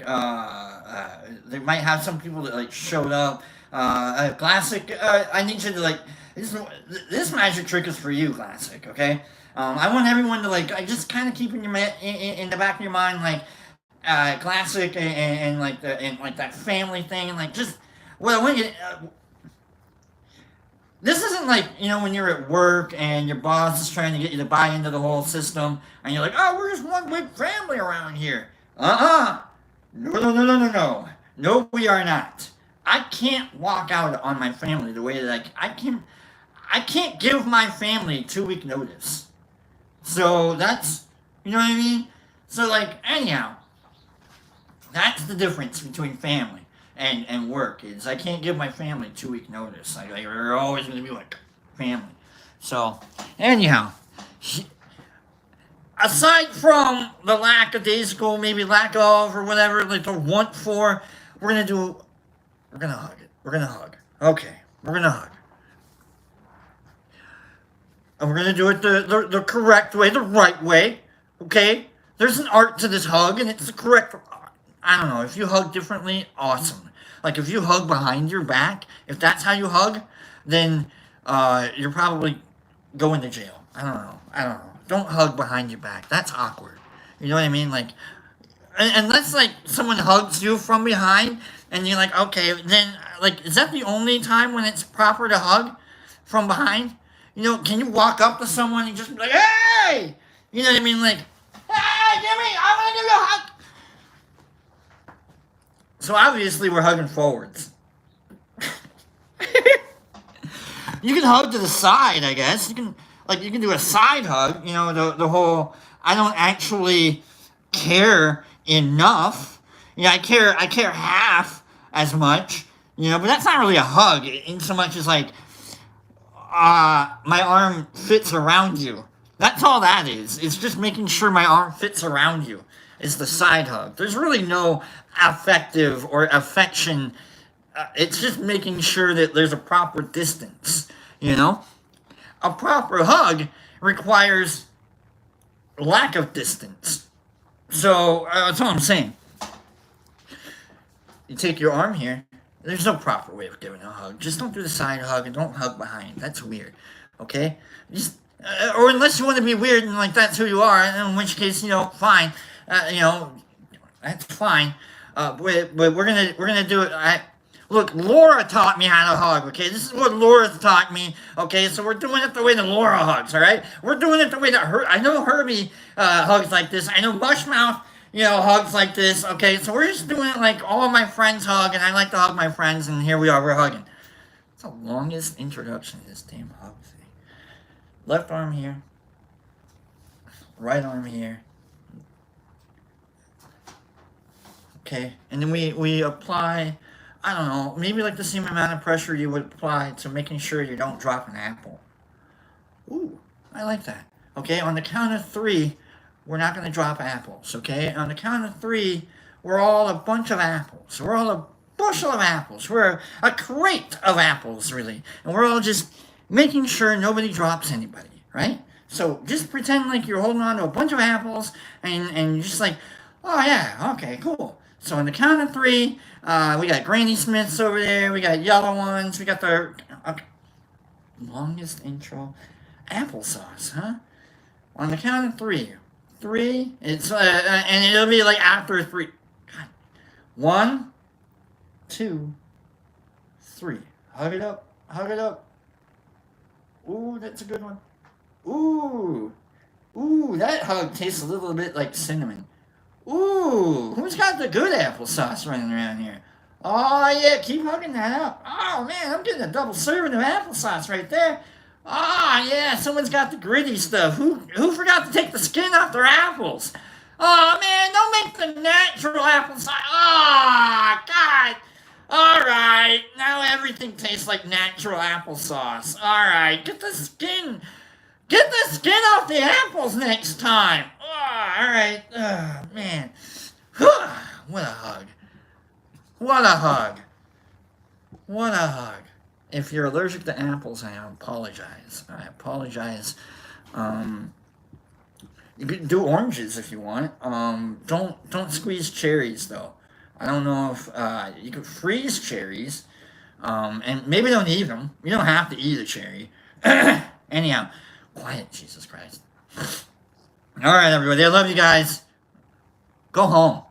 they might have some people that showed up. Classic, I need you to this magic trick is for you, Classic. Okay, I want everyone to just kind of keep in the back of your mind Classic and that family thing and just what I want you. This isn't when you're at work and your boss is trying to get you to buy into the whole system and you're like, oh, we're just one big family around here. No. No, we are not. I can't walk out on my family the way that I can't give my family 2-week notice. So that's, you know what I mean? So anyhow, that's the difference between family and work is I can't give my family 2-week notice. We're always going to be family. So, anyhow, aside from the lackadaisical, maybe lack of or whatever, the want for, we're going to hug it. We're going to hug. Okay, we're going to hug. And we're going to do it the correct way, the right way. Okay? There's an art to this hug, and it's the correct. I don't know. If you hug differently, awesome. If you hug behind your back, if that's how you hug, then you're probably going to jail. I don't know. Don't hug behind your back. That's awkward. You know what I mean? Unless someone hugs you from behind, and you're like, okay, then is that the only time when it's proper to hug from behind? Can you walk up to someone and just be like, hey! You know what I mean? Hey, I want to give you a hug. So obviously we're hugging forwards. You can hug to the side, I guess. You can do a side hug. The whole I don't actually care enough. I care half as much. But that's not really a hug in so much as my arm fits around you. That's all that is. It's just making sure my arm fits around you. It's the side hug. There's really no affective or affection. It's just making sure that there's a proper distance. A proper hug requires lack of distance. So that's all I'm saying. You take your arm here. There's no proper way of giving a hug. Just don't do the side hug and don't hug behind. That's weird. Okay? Or unless you want to be weird and that's who you are, in which case, fine. That's fine. But we're gonna do it. Look, Laura taught me how to hug. Okay, this is what Laura taught me. Okay, so we're doing it the way that Laura hugs. All right, we're doing it the way that I know Herbie hugs like this. I know Mushmouth, hugs like this. Okay, so we're just doing it like all of my friends hug, and I like to hug my friends, and here we are, we're hugging. It's the longest introduction to this damn hug thing. Left arm here, right arm here. Okay, and then we apply I don't know, maybe like the same amount of pressure you would apply to making sure you don't drop an apple. Ooh, I like that. Okay, on the count of three, we're not going to drop apples. Okay, on the count of three, we're all a bunch of apples. We're all a bushel of apples. We're a crate of apples, really. And we're all just making sure nobody drops anybody, right? So just pretend like you're holding on to a bunch of apples and you're just like, oh yeah, okay, cool. So on the count of three, we got Granny Smiths over there. We got yellow ones. We got the longest intro. Applesauce, huh? On the count of three. Three. It's and it'll be like after three. God. 1, 2, 3. Hug it up. Hug it up. Ooh, that's a good one. Ooh. Ooh, that hug tastes a little bit like cinnamon. Ooh, who's got the good applesauce running around here? Oh, yeah, keep hugging that up. Oh, man, I'm getting a double serving of applesauce right there. Ah, yeah, someone's got the gritty stuff. Who forgot to take the skin off their apples? Oh, man, don't make the natural applesauce. Ah, God. All right, now everything tastes like natural applesauce. All right, get the skin. Get the skin off the apples next time. Oh, all right. Oh, man. What a hug. What a hug. What a hug. If you're allergic to apples, I apologize. I apologize. You can do oranges if you want. Don't squeeze cherries though. I don't know if you could freeze cherries, and maybe don't eat them. You don't have to eat a cherry. Anyhow, quiet, Jesus Christ. All right, everybody. I love you guys. Go home.